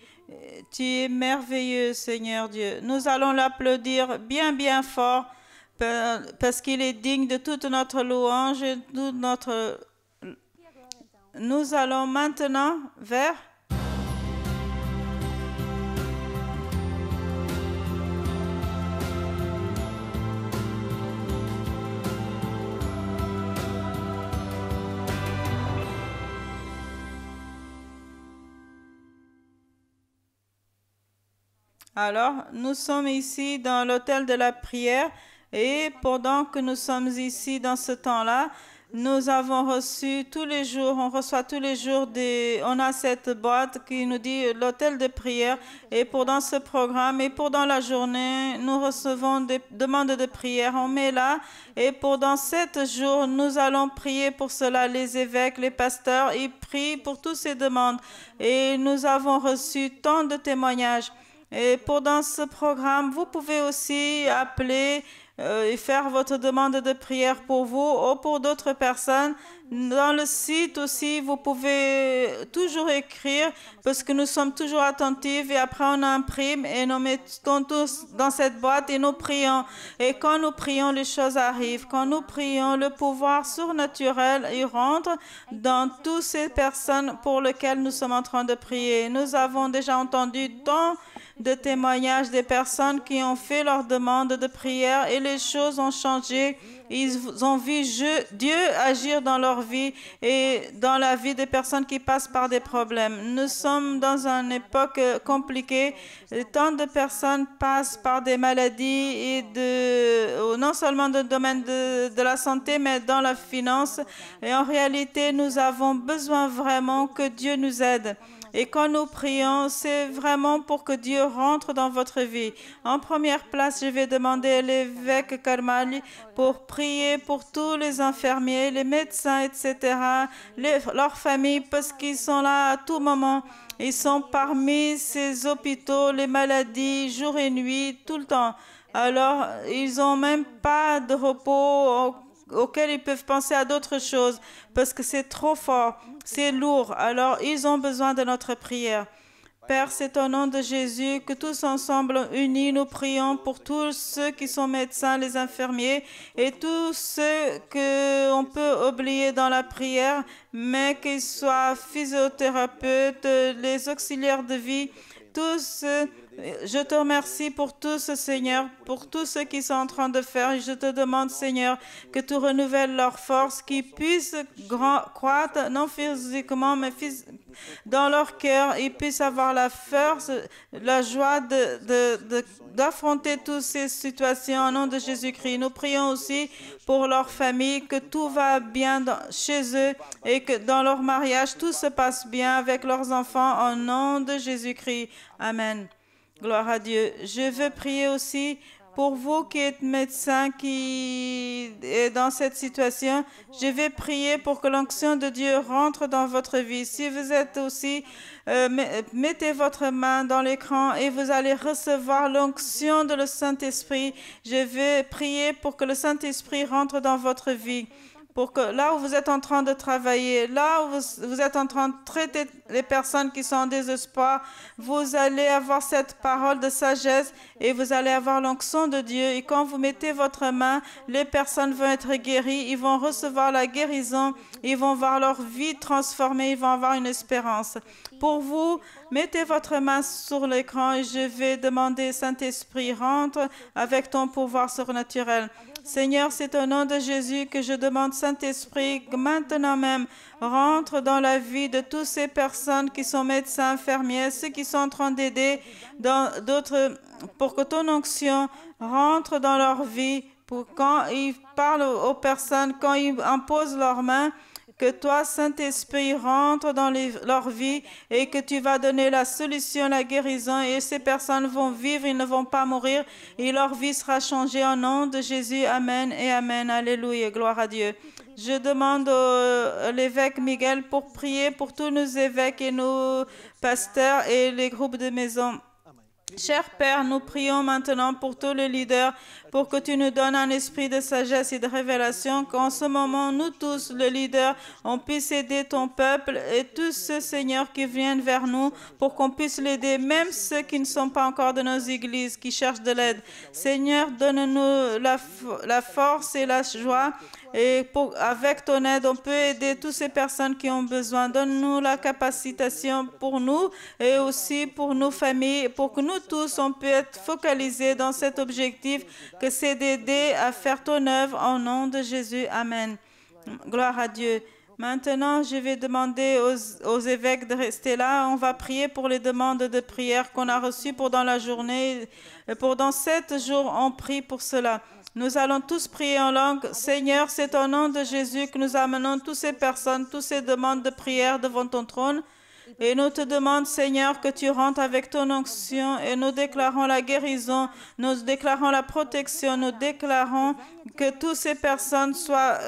Tu es merveilleux, Seigneur Dieu. Nous allons l'applaudir bien, bien fort parce qu'il est digne de toute notre louange et toute notre... Nous allons maintenant vers... Alors, nous sommes ici dans l'hôtel de la prière et pendant que nous sommes ici dans ce temps-là, nous avons reçu tous les jours, on reçoit tous les jours, on a cette boîte qui nous dit l'hôtel de prière et pendant ce programme et pendant la journée, nous recevons des demandes de prière. On met là et pendant 7 jours, nous allons prier pour cela. Les évêques, les pasteurs, ils prient pour toutes ces demandes et nous avons reçu tant de témoignages. Et pendant ce programme, vous pouvez aussi appeler et faire votre demande de prière pour vous ou pour d'autres personnes. Dans le site aussi, vous pouvez toujours écrire parce que nous sommes toujours attentifs et après on imprime et nous mettons tous dans cette boîte et nous prions. Et quand nous prions, les choses arrivent. Quand nous prions, le pouvoir surnaturel il rentre dans toutes ces personnes pour lesquelles nous sommes en train de prier. Nous avons déjà entendu tant de témoignages des personnes qui ont fait leur demande de prière et les choses ont changé. Ils ont vu Dieu agir dans leur vie et dans la vie des personnes qui passent par des problèmes. Nous sommes dans une époque compliquée. Tant de personnes passent par des maladies et non seulement dans le domaine de la santé, mais dans la finance. Et en réalité, nous avons besoin vraiment que Dieu nous aide. Et quand nous prions, c'est vraiment pour que Dieu rentre dans votre vie. En première place, je vais demander à l'évêque Karmali pour prier pour tous les infirmiers, les médecins, etc., leurs familles, parce qu'ils sont là à tout moment. Ils sont parmi ces hôpitaux, les maladies, jour et nuit, tout le temps. Alors, ils n'ont même pas de repos auxquels ils peuvent penser à d'autres choses parce que c'est trop fort, c'est lourd. Alors, ils ont besoin de notre prière. Père, c'est au nom de Jésus que tous ensemble, unis, nous prions pour tous ceux qui sont médecins, les infirmiers et tous ceux qu'on peut oublier dans la prière, mais qu'ils soient physiothérapeutes, les auxiliaires de vie, tous. Je te remercie pour tout ce Seigneur, pour tout ce qu'ils sont en train de faire. Je te demande, Seigneur, que tu renouvelles leur force, qu'ils puissent croître, non physiquement, mais dans leur cœur. Ils puissent avoir la force, la joie d'affronter toutes ces situations au nom de Jésus-Christ. Nous prions aussi pour leur famille, que tout va bien chez eux et que dans leur mariage, tout se passe bien avec leurs enfants au nom de Jésus-Christ. Amen. Gloire à Dieu. Je veux prier aussi pour vous qui êtes médecin, qui est dans cette situation. Je vais prier pour que l'onction de Dieu rentre dans votre vie. Si vous êtes aussi, mettez votre main dans l'écran et vous allez recevoir l'onction de le Saint-Esprit. Je vais prier pour que le Saint-Esprit rentre dans votre vie. Pour que là où vous êtes en train de travailler, là où vous êtes en train de traiter les personnes qui sont en désespoir, vous allez avoir cette parole de sagesse et vous allez avoir l'onction de Dieu. Et quand vous mettez votre main, les personnes vont être guéries, ils vont recevoir la guérison, ils vont voir leur vie transformée, ils vont avoir une espérance. Pour vous, mettez votre main sur l'écran et je vais demander, Saint-Esprit, rentre avec ton pouvoir surnaturel. Seigneur, c'est au nom de Jésus que je demande, Saint-Esprit, que maintenant même, rentre dans la vie de toutes ces personnes qui sont médecins, infirmiers, ceux qui sont en train d'aider d'autres, pour que ton onction rentre dans leur vie, pour quand ils parlent aux personnes, quand ils imposent leurs mains, que toi, Saint-Esprit, rentre dans leur vie et que tu vas donner la solution, la guérison et ces personnes vont vivre, ils ne vont pas mourir et leur vie sera changée au nom de Jésus. Amen et Amen. Alléluia. Gloire à Dieu. Je demande à l'évêque Miguel pour prier pour tous nos évêques et nos pasteurs et les groupes de maison. Cher Père, nous prions maintenant pour tous les leaders, pour que tu nous donnes un esprit de sagesse et de révélation, qu'en ce moment, nous tous, les leaders, on puisse aider ton peuple et tous ceux, Seigneur, qui viennent vers nous, pour qu'on puisse l'aider, même ceux qui ne sont pas encore de nos églises, qui cherchent de l'aide. Seigneur, donne-nous la force et la joie. Et avec ton aide, on peut aider toutes ces personnes qui ont besoin. Donne-nous la capacitation pour nous et aussi pour nos familles, pour que nous tous, on puisse être focalisés dans cet objectif que c'est d'aider à faire ton œuvre au nom de Jésus. Amen. Gloire à Dieu. Maintenant, je vais demander aux évêques de rester là. On va prier pour les demandes de prière qu'on a reçues pendant la journée. Et pendant 7 jours, on prie pour cela. Nous allons tous prier en langue. Seigneur, c'est au nom de Jésus que nous amenons toutes ces personnes, toutes ces demandes de prière devant ton trône. Et nous te demandons, Seigneur, que tu rentres avec ton onction et nous déclarons la guérison, nous déclarons la protection, nous déclarons que toutes ces personnes soient,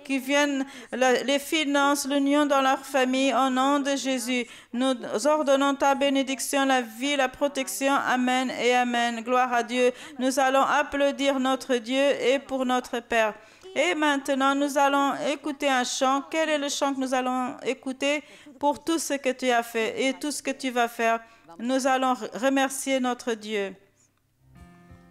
qui viennent, les finances, l'union dans leur famille, au nom de Jésus. Nous ordonnons ta bénédiction, la vie, la protection. Amen et Amen. Gloire à Dieu. Nous allons applaudir notre Dieu et pour notre Père. Et maintenant, nous allons écouter un chant. Quel est le chant que nous allons écouter pour tout ce que tu as fait et tout ce que tu vas faire? Nous allons remercier notre Dieu.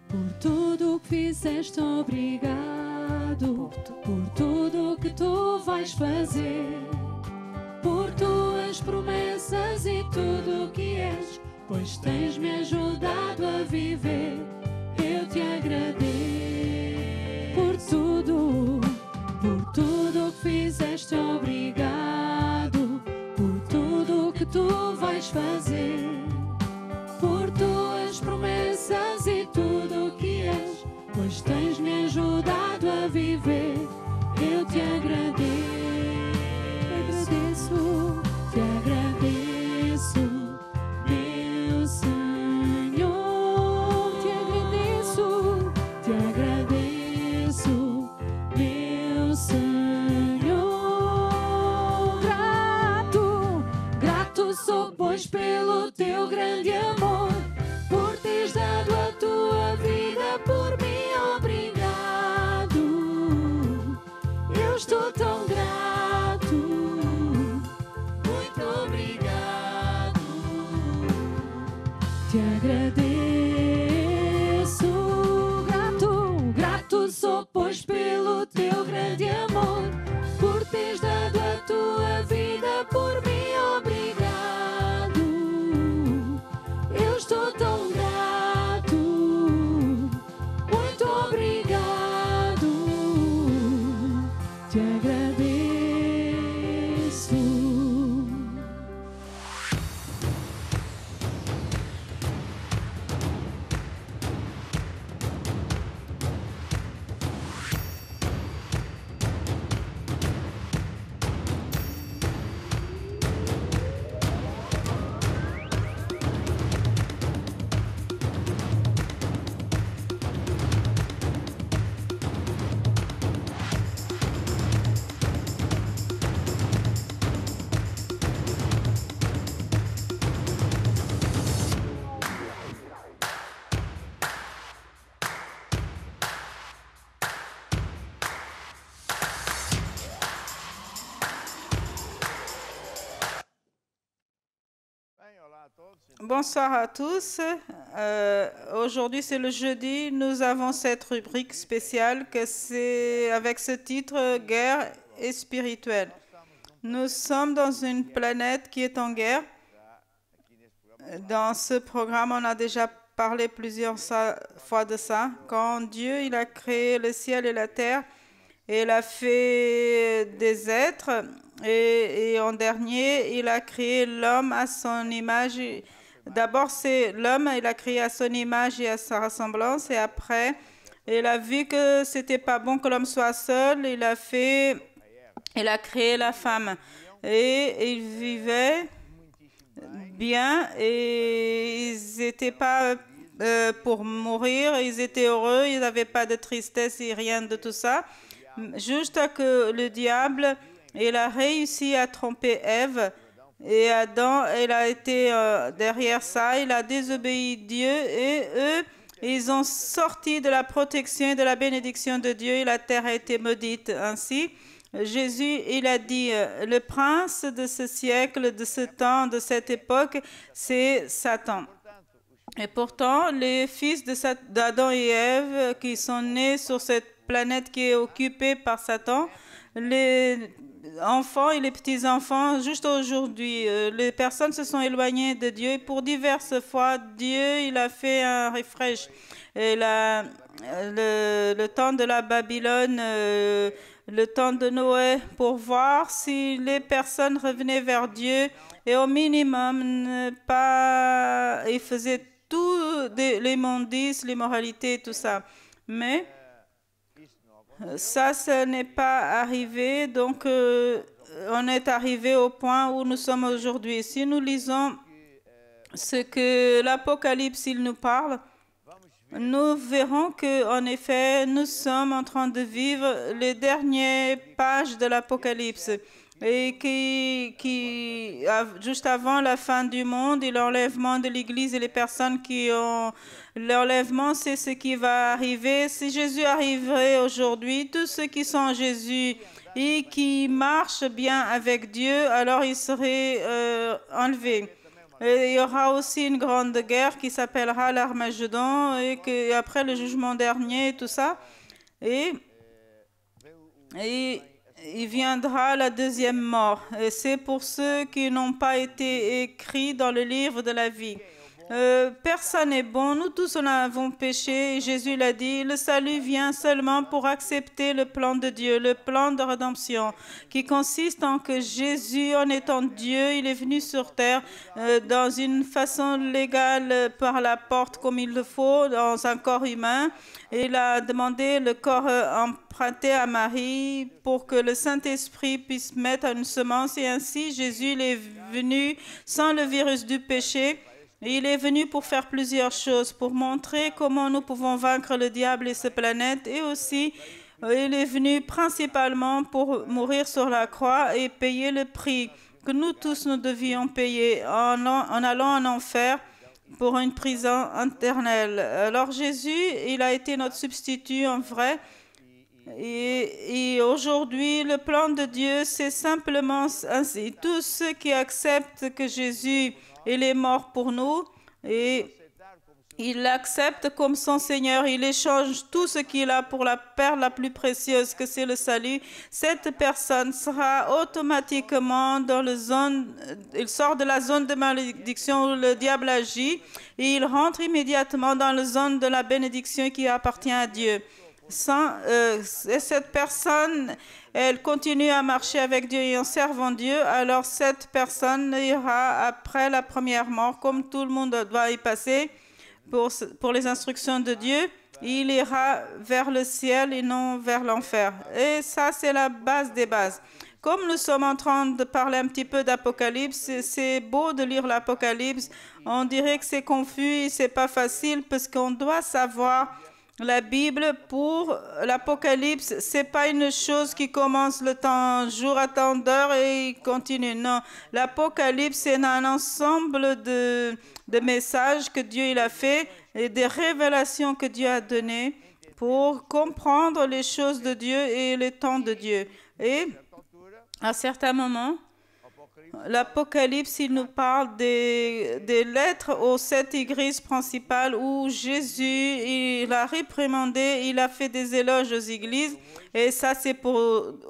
Por tudo o que fizeste, obrigado. Por tudo o que tu vais fazer. Por tuas promessas e tudo o que és, pois tens me ajudado a viver. Eu te agradeço por tudo o que fizeste, obrigado. Por tudo o que tu vais fazer. Por tuas promessas e tudo o que és, pois tens me ajudado a viver. Eu te agradeço, te agradeço, meu Senhor. Te agradeço, meu Senhor. Grato sou, pois pelo teu grande amor, por teres dado a tua vida por mim, obrigado. Eu estou tão grato, muito obrigado. Te agradeço, grato sou, pois pelo teu grande amor, por teres dado a tua vida por mim, obrigado. Eu estou tão grato, muito obrigado. Te agradeço. Bonsoir à tous. Aujourd'hui, c'est le jeudi. Nous avons cette rubrique spéciale que c'est avec ce titre « Guerre et spirituelle ». Nous sommes dans une planète qui est en guerre. Dans ce programme, on a déjà parlé plusieurs fois de ça. Quand Dieu il a créé le ciel et la terre, et il a fait des êtres, et en dernier, il a créé l'homme à son image. D'abord, c'est l'homme, il a créé à son image et à sa ressemblance, et après, il a vu que c'était pas bon que l'homme soit seul, il a créé la femme, et ils vivaient bien, et ils n'étaient pas pour mourir, ils étaient heureux, ils n'avaient pas de tristesse et rien de tout ça, juste que le diable, il a réussi à tromper Ève. Et Adam, il a été derrière ça, il a désobéi Dieu et eux, ils ont sorti de la protection et de la bénédiction de Dieu et la terre a été maudite. Ainsi, Jésus, il a dit, le prince de ce siècle, de ce temps, de cette époque, c'est Satan. Et pourtant, les fils d'Adam et Ève qui sont nés sur cette planète qui est occupée par Satan, les enfants et les petits-enfants, juste aujourd'hui, les personnes se sont éloignées de Dieu. Pour diverses fois, Dieu, il a fait un refresh. Et le temps de la Babylone, le temps de Noé, pour voir si les personnes revenaient vers Dieu. Et au minimum, ils faisaient tout, les mondices, l'immoralité et tout ça. Mais Ça, ce n'est pas arrivé. Donc, on est arrivé au point où nous sommes aujourd'hui. Si nous lisons ce que l'Apocalypse il nous parle, nous verrons qu'en effet, nous sommes en train de vivre les dernières pages de l'Apocalypse et juste avant la fin du monde et l'enlèvement de l'Église et les personnes qui ont l'enlèvement, c'est ce qui va arriver. Si Jésus arriverait aujourd'hui, tous ceux qui sont en Jésus et qui marchent bien avec Dieu, alors ils seraient enlevés. Et il y aura aussi une grande guerre qui s'appellera l'Armageddon et après le jugement dernier et tout ça. Et il viendra la deuxième mort. Et c'est pour ceux qui n'ont pas été écrits dans le livre de la vie. Personne n'est bon, nous tous en avons péché. Et Jésus l'a dit, le salut vient seulement pour accepter le plan de Dieu, le plan de rédemption, qui consiste en que Jésus, en étant Dieu, il est venu sur terre dans une façon légale par la porte comme il le faut, dans un corps humain. Et il a demandé le corps emprunté à Marie pour que le Saint-Esprit puisse mettre une semence. Et ainsi, Jésus il est venu sans le virus du péché. Il est venu pour faire plusieurs choses, pour montrer comment nous pouvons vaincre le diable et cette planète. Et aussi, il est venu principalement pour mourir sur la croix et payer le prix que nous tous nous devions payer en allant en enfer pour une prison éternelle. Alors Jésus, il a été notre substitut en vrai. Et aujourd'hui, le plan de Dieu, c'est simplement ainsi. Tous ceux qui acceptent que Jésus il est mort pour nous et il l'accepte comme son Seigneur. Il échange tout ce qu'il a pour la perle la plus précieuse que c'est le salut. Cette personne sera automatiquement dans la zone, il sort de la zone de malédiction où le diable agit et il rentre immédiatement dans la zone de la bénédiction qui appartient à Dieu. Cette personne, elle continue à marcher avec Dieu et en servant Dieu, alors cette personne ira après la première mort, comme tout le monde doit y passer pour les instructions de Dieu. Il ira vers le ciel et non vers l'enfer. Et ça, c'est la base des bases. Comme nous sommes en train de parler un petit peu d'Apocalypse, c'est beau de lire l'Apocalypse. On dirait que c'est confus et c'est pas facile parce qu'on doit savoir la Bible pour l'Apocalypse, c'est pas une chose qui commence le temps, jour à temps d'heure et continue. Non, l'Apocalypse, c'est un ensemble de messages que Dieu il a fait et des révélations que Dieu a données pour comprendre les choses de Dieu et les temps de Dieu. Et à certains moments, l'Apocalypse, il nous parle des lettres aux 7 églises principales où Jésus, il a réprimandé, il a fait des éloges aux églises. Et ça, c'est pour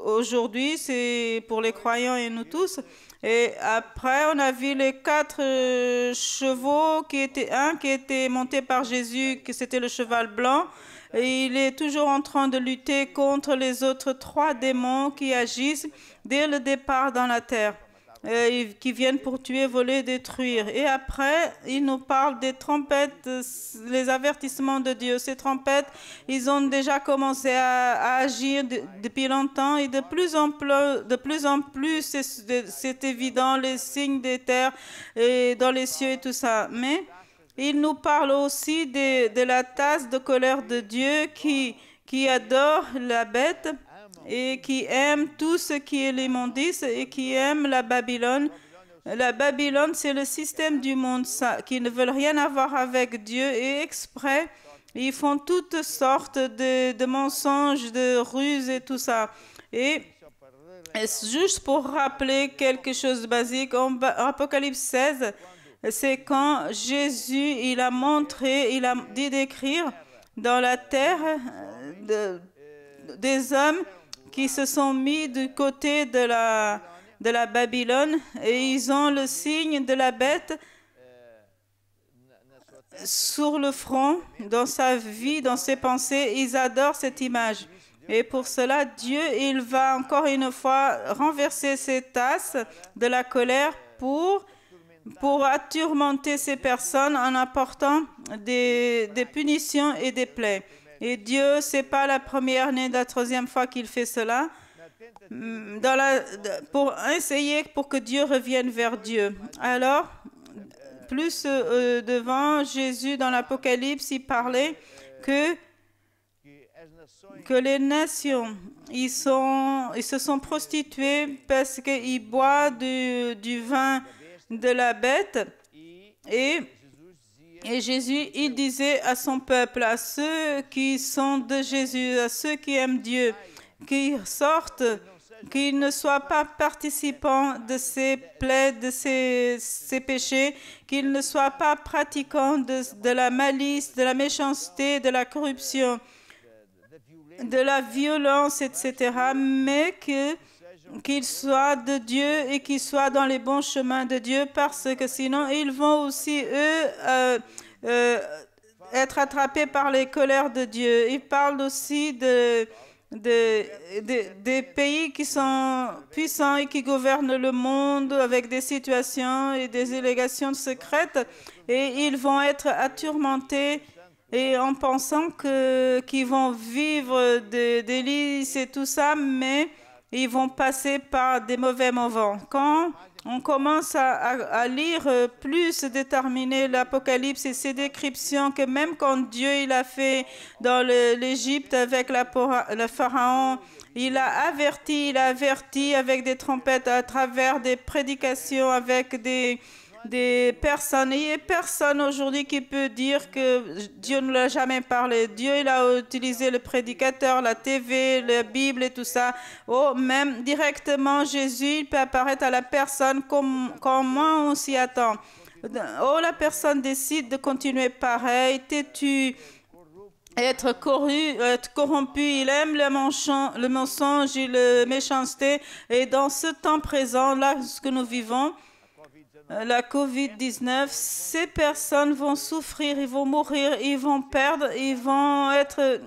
aujourd'hui, c'est pour les croyants et nous tous. Et après, on a vu les 4 chevaux, qui était monté par Jésus, que c'était le cheval blanc. Et il est toujours en train de lutter contre les autres 3 démons qui agissent dès le départ dans la terre. Qui viennent pour tuer, voler, détruire. Et après, il nous parle des trompettes, les avertissements de Dieu. Ces trompettes, ils ont déjà commencé à agir depuis longtemps et de plus en plus, c'est évident, les signes des terres et dans les cieux et tout ça. Mais il nous parle aussi de la tasse de colère de Dieu qui adore la bête et qui aime tout ce qui est l'immondice et qui aime la Babylone. La Babylone, c'est le système du monde qui ne veulent rien avoir avec Dieu et exprès, ils font toutes sortes de mensonges, de ruses et tout ça. Et juste pour rappeler quelque chose de basique, en Apocalypse 16, c'est quand Jésus, il a dit d'écrire dans la terre des hommes qui se sont mis du côté de la Babylone et ils ont le signe de la bête sur le front, dans sa vie, dans ses pensées. Ils adorent cette image. Et pour cela, Dieu, il va encore une fois renverser ces tasses de la colère pour attourmenter ces personnes en apportant des punitions et des plaies. Et Dieu, ce n'est pas la première ni la troisième fois qu'il fait cela pour essayer pour que Dieu revienne vers Dieu. Alors, plus devant Jésus dans l'Apocalypse, il parlait que les nations, ils se sont prostituées parce qu'ils boivent du vin de la bête. Et Jésus, il disait à son peuple, à ceux qui sont de Jésus, à ceux qui aiment Dieu, qu'ils sortent, qu'ils ne soient pas participants de ces plaies, de ces péchés, qu'ils ne soient pas pratiquants de la malice, de la méchanceté, de la corruption, de la violence, etc., mais qu'ils soient de Dieu et qu'ils soient dans les bons chemins de Dieu, parce que sinon, ils vont aussi, eux, être attrapés par les colères de Dieu. Il parle aussi des pays qui sont puissants et qui gouvernent le monde avec des situations et des allégations secrètes, et ils vont être tourmentés et en pensant qu'ils vont vivre des délices et tout ça, mais ils vont passer par des mauvais moments. Quand on commence à lire plus déterminer l'Apocalypse et ses descriptions, que même quand Dieu il a fait dans l'Égypte avec le Pharaon, il a averti avec des trompettes, à travers des prédications, avec des personnes. Il n'y a personne aujourd'hui qui peut dire que Dieu ne l'a jamais parlé. Dieu, il a utilisé le prédicateur, la TV, la Bible et tout ça. Oh, même directement, Jésus, il peut apparaître à la personne comme on s'y attend. Oh, la personne décide de continuer pareil, têtu, être corrompu, il aime le mensonge et la méchanceté. Et dans ce temps présent, là, ce que nous vivons, la COVID-19, ces personnes vont souffrir, ils vont mourir, ils vont perdre, ils vont être...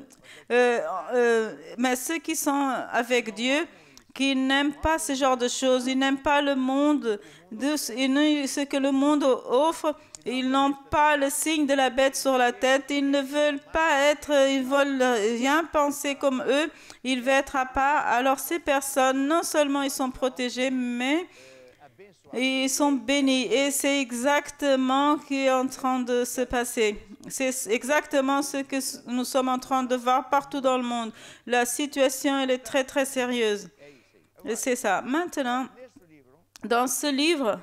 mais ceux qui sont avec Dieu, qui n'aiment pas ce genre de choses, ils n'aiment pas le monde, ce que le monde offre, ils n'ont pas le signe de la bête sur la tête, ils ne veulent pas être, ils veulent rien penser comme eux, ils veulent être à part. Alors ces personnes, non seulement ils sont protégés, mais ils sont bénis. Et c'est exactement ce qui est en train de se passer. C'est exactement ce que nous sommes en train de voir partout dans le monde. La situation, elle est très, très sérieuse. Et c'est ça. Maintenant, dans ce livre,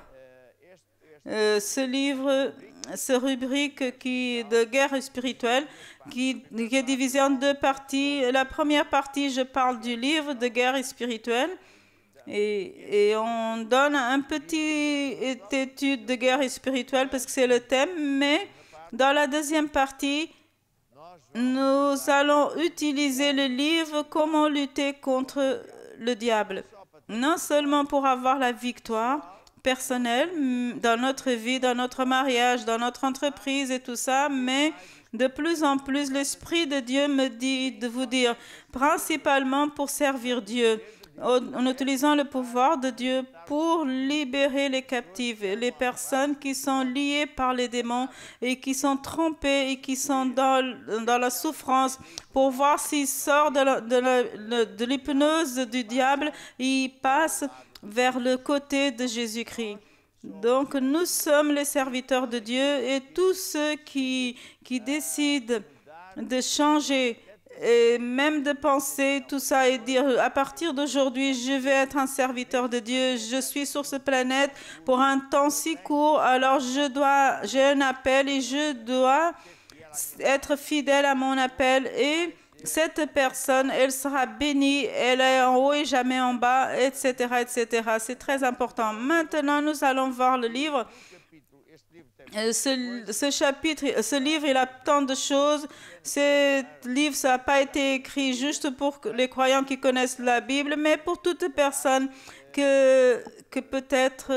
ce rubrique de guerre spirituelle, qui est divisé en deux parties. La première partie, je parle du livre de guerre spirituelle. Et on donne un petit étude de guerre spirituelle parce que c'est le thème, mais dans la deuxième partie, nous allons utiliser le livre comment lutter contre le diable. Non seulement pour avoir la victoire personnelle dans notre vie, dans notre mariage, dans notre entreprise et tout ça, mais de plus en plus, l'Esprit de Dieu me dit de vous dire, principalement pour servir Dieu, en utilisant le pouvoir de Dieu pour libérer les captifs, les personnes qui sont liées par les démons et qui sont trompées et qui sont dans la souffrance, pour voir s'ils sortent de l'hypnose du diable, ils passent vers le côté de Jésus-Christ. Donc, nous sommes les serviteurs de Dieu et tous ceux qui décident de changer et même de penser tout ça et dire à partir d'aujourd'hui, je vais être un serviteur de Dieu, je suis sur cette planète pour un temps si court, alors j'ai un appel et je dois être fidèle à mon appel et cette personne, elle sera bénie, elle est en haut et jamais en bas, etc., etc. C'est très important. Maintenant, nous allons voir le livre. Ce livre, il a tant de choses. Ce livre, ça n'a pas été écrit juste pour les croyants qui connaissent la Bible, mais pour toute personne que peut-être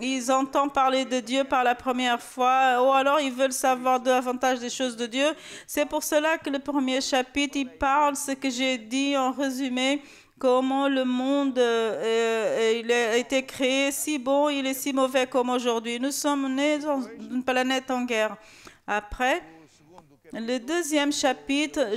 ils entendent parler de Dieu par la première fois, ou alors ils veulent savoir davantage des choses de Dieu. C'est pour cela que le premier chapitre, il parle ce que j'ai dit en résumé, comment le monde il a été créé si bon, il est si mauvais comme aujourd'hui. Nous sommes nés dans une planète en guerre. Après, Le deuxième chapitre,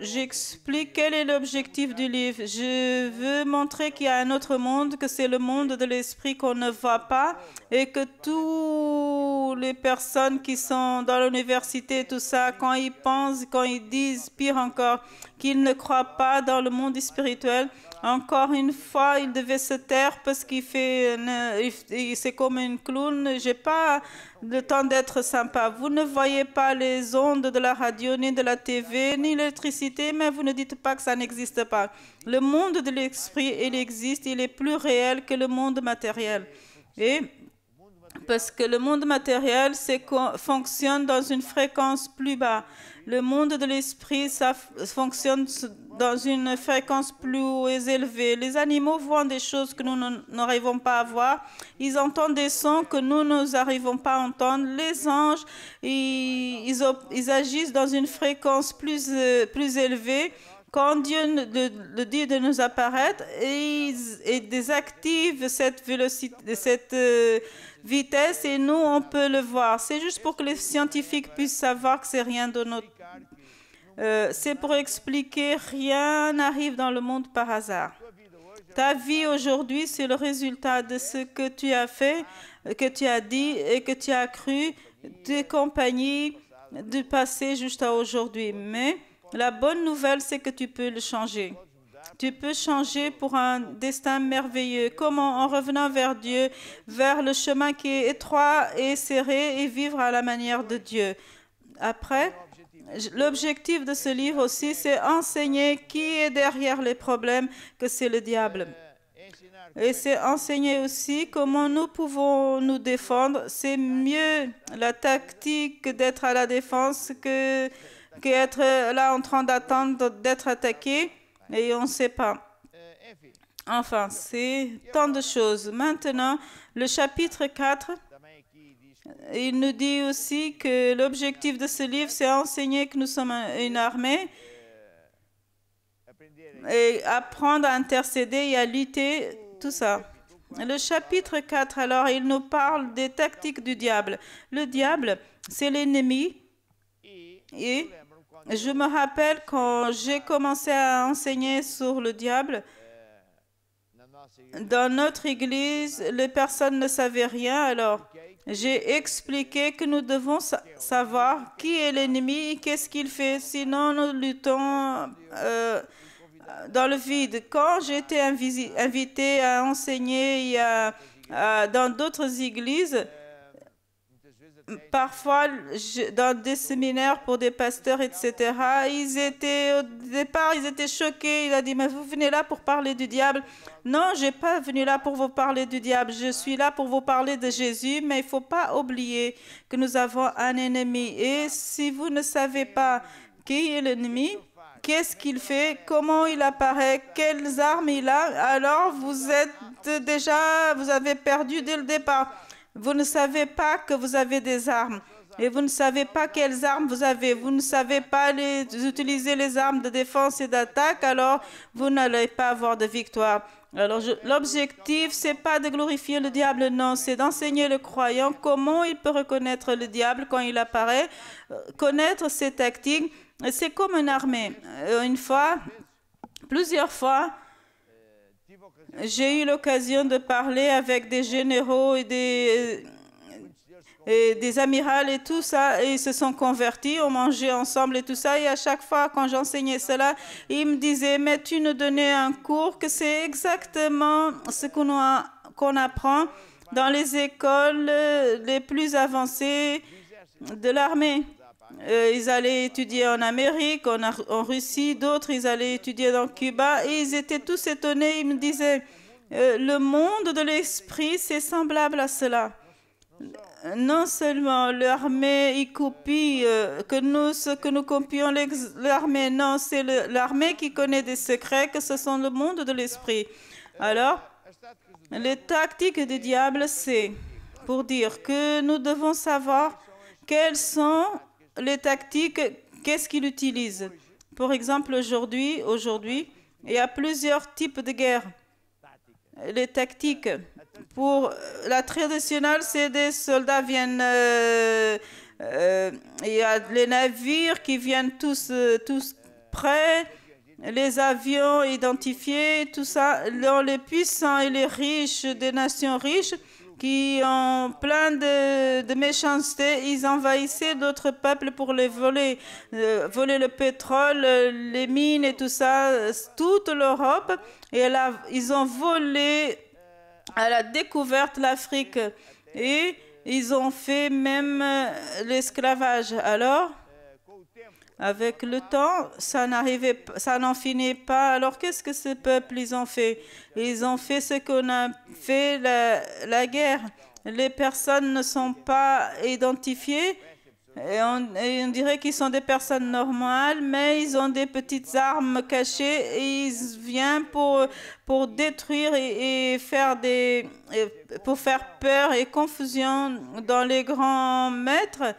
j'explique quel est l'objectif du livre. Je veux montrer qu'il y a un autre monde, que c'est le monde de l'esprit qu'on ne voit pas et que toutes les personnes qui sont dans l'université, tout ça, quand ils pensent, quand ils disent, pire encore, qu'ils ne croient pas dans le monde spirituel, encore une fois, il devait se taire parce qu'il fait, c'est comme une clown. J'ai pas le temps d'être sympa. Vous ne voyez pas les ondes de la radio, ni de la TV, ni l'électricité, mais vous ne dites pas que ça n'existe pas. Le monde de l'esprit, il existe, il est plus réel que le monde matériel. Et parce que le monde matériel fonctionne dans une fréquence plus bas. Le monde de l'esprit, ça fonctionne dans une fréquence plus élevée. Les animaux voient des choses que nous n'arrivons pas à voir. Ils entendent des sons que nous n'arrivons pas à entendre. Les anges, ils agissent dans une fréquence plus élevée. Quand Dieu le dit de nous apparaître, il désactive cette vélocité, cette vitesse, et nous, on peut le voir. C'est juste pour que les scientifiques puissent savoir que c'est rien de notre... c'est pour expliquer, rien n'arrive dans le monde par hasard. Ta vie aujourd'hui, c'est le résultat de ce que tu as fait, que tu as dit et que tu as cru, des compagnies du passé jusqu'à aujourd'hui. Mais la bonne nouvelle, c'est que tu peux le changer. Tu peux changer pour un destin merveilleux. Comment? En revenant vers Dieu, vers le chemin qui est étroit et serré, et vivre à la manière de Dieu. Après, l'objectif de ce livre aussi, c'est enseigner qui est derrière les problèmes, que c'est le diable. Et c'est enseigner aussi comment nous pouvons nous défendre. C'est mieux la tactique d'être à la défense qu'être là en train d'attendre d'être attaqué. Et on ne sait pas. Enfin, c'est tant de choses. Maintenant, le chapitre 4, il nous dit aussi que l'objectif de ce livre, c'est enseigner que nous sommes une armée et apprendre à intercéder et à lutter, tout ça. Le chapitre 4, alors, il nous parle des tactiques du diable. Le diable, c'est l'ennemi. Et je me rappelle quand j'ai commencé à enseigner sur le diable, dans notre église, les personnes ne savaient rien. Alors, j'ai expliqué que nous devons savoir qui est l'ennemi et qu'est-ce qu'il fait. Sinon, nous luttons dans le vide. Quand j'ai été invité à enseigner dans d'autres églises, parfois, dans des séminaires pour des pasteurs, etc., au départ, ils étaient choqués. Il a dit, mais vous venez là pour parler du diable? Non, je n'ai pas venu là pour vous parler du diable. Je suis là pour vous parler de Jésus, mais il ne faut pas oublier que nous avons un ennemi. Et si vous ne savez pas qui est l'ennemi, qu'est-ce qu'il fait, comment il apparaît, quelles armes il a, alors vous avez perdu dès le départ. Vous ne savez pas que vous avez des armes et vous ne savez pas quelles armes vous avez. Vous ne savez pas utiliser les armes de défense et d'attaque, alors vous n'allez pas avoir de victoire. Alors l'objectif, c'est pas de glorifier le diable, non, c'est d'enseigner le croyant comment il peut reconnaître le diable quand il apparaît, connaître ses tactiques. C'est comme une armée. Plusieurs fois, j'ai eu l'occasion de parler avec des généraux et des amirals et tout ça, et ils se sont convertis, on mangeait ensemble et tout ça, et à chaque fois quand j'enseignais cela, ils me disaient, mais tu nous donnais un cours que c'est exactement ce qu'on apprend dans les écoles les plus avancées de l'armée. Ils allaient étudier en Amérique, en Russie, d'autres ils allaient étudier dans Cuba, et ils étaient tous étonnés. Ils me disaient, le monde de l'esprit, c'est semblable à cela. Non seulement l'armée y copie ce que nous copions l'armée, non, c'est l'armée qui connaît des secrets, que ce sont le monde de l'esprit. Alors, les tactiques du diable, c'est pour dire que nous devons savoir quelles sont les tactiques, qu'est-ce qu'il utilise. Par exemple, aujourd'hui, il y a plusieurs types de guerres. Les tactiques, pour la traditionnelle, c'est des soldats viennent il y a les navires qui viennent tous près, les avions identifiés, tout ça. Les puissants et les riches des nations riches qui ont plein de méchanceté, ils envahissaient d'autres peuples pour les voler, voler le pétrole, les mines et tout ça, toute l'Europe. Et là, ils ont volé à la découverte l'Afrique et ils ont fait même l'esclavage. Alors, avec le temps, ça n'en finit pas. Alors, qu'est-ce que ce peuple, ils ont fait? Ils ont fait ce qu'on a fait, la guerre. Les personnes ne sont pas identifiées. Et on dirait qu'ils sont des personnes normales, mais ils ont des petites armes cachées et ils viennent pour détruire et pour faire peur et confusion dans les grands maîtres.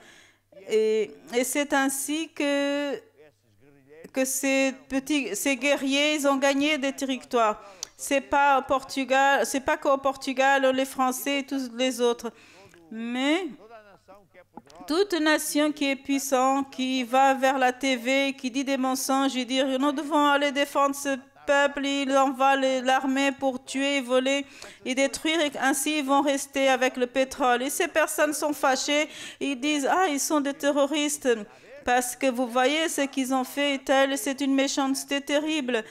Et c'est ainsi que ces guerriers, ils ont gagné des territoires. C'est pas au Portugal, c'est pas qu'au Portugal, les Français et tous les autres. Mais toute nation qui est puissante, qui va vers la TV, qui dit des mensonges et dire nous devons aller défendre ce peuple, il envoie l'armée pour tuer, voler et détruire, et ainsi ils vont rester avec le pétrole. Et ces personnes sont fâchées, ils disent ah, ils sont des terroristes. Parce que vous voyez ce qu'ils ont fait, c'est une méchanceté terrible.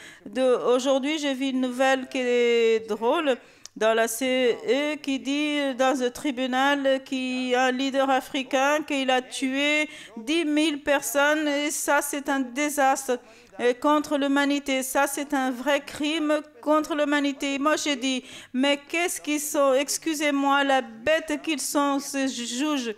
Aujourd'hui, j'ai vu une nouvelle qui est drôle dans la CE qui dit dans un tribunal qu'un leader africain qu'il a tué 10 000 personnes et ça c'est un désastre contre l'humanité. Ça c'est un vrai crime contre l'humanité. Moi j'ai dit mais qu'est-ce qu'ils sont, excusez-moi, la bête qu'ils sont, ces juges.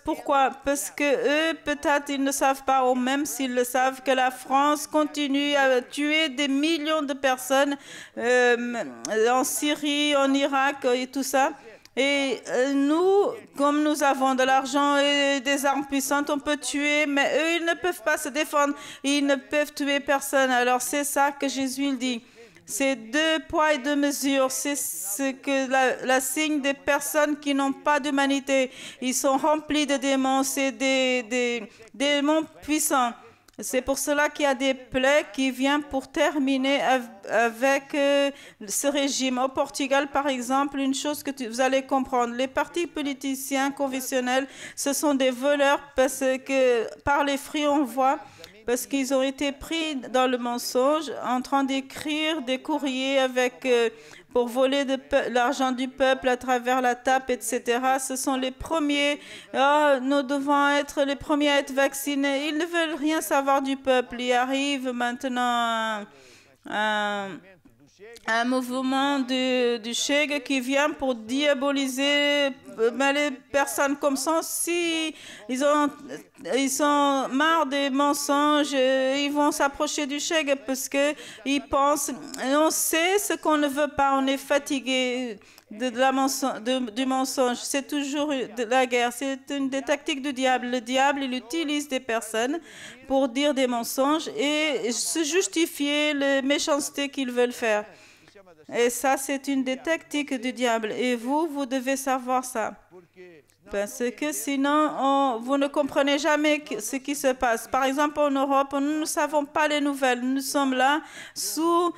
Pourquoi? Parce que eux, peut-être, ils ne savent pas, ou même s'ils le savent, que la France continue à tuer des millions de personnes en Syrie, en Irak et tout ça. Et nous, comme nous avons de l'argent et des armes puissantes, on peut tuer, mais eux, ils ne peuvent pas se défendre. Ils ne peuvent tuer personne. Alors, c'est ça que Jésus dit. C'est 2 poids et 2 mesures. C'est ce que la signe des personnes qui n'ont pas d'humanité. Ils sont remplis de démons. C'est des démons puissants. C'est pour cela qu'il y a des plaies qui viennent pour terminer avec ce régime. Au Portugal, par exemple, une chose que vous allez comprendre, les partis politiciens conventionnels, ce sont des voleurs parce que par les fruits, on voit, parce qu'ils ont été pris dans le mensonge en train d'écrire des courriers pour voler l'argent du peuple à travers la tape, etc. Ce sont les premiers, nous devons être les premiers à être vaccinés. Ils ne veulent rien savoir du peuple. Il arrive maintenant un mouvement du Chega qui vient pour diaboliser les personnes comme ça. Si ils sont marre des mensonges, ils vont s'approcher du Chega parce qu'ils pensent, on sait ce qu'on ne veut pas, on est fatigué du mensonge. C'est toujours de la guerre, c'est une des tactiques du diable. Le diable, il utilise des personnes pour dire des mensonges et se justifier les méchancetés qu'ils veulent faire. Et ça, c'est une des tactiques du diable. Et vous devez savoir ça. Parce que sinon, vous ne comprenez jamais ce qui se passe. Par exemple, en Europe, nous ne savons pas les nouvelles. Nous sommes là sous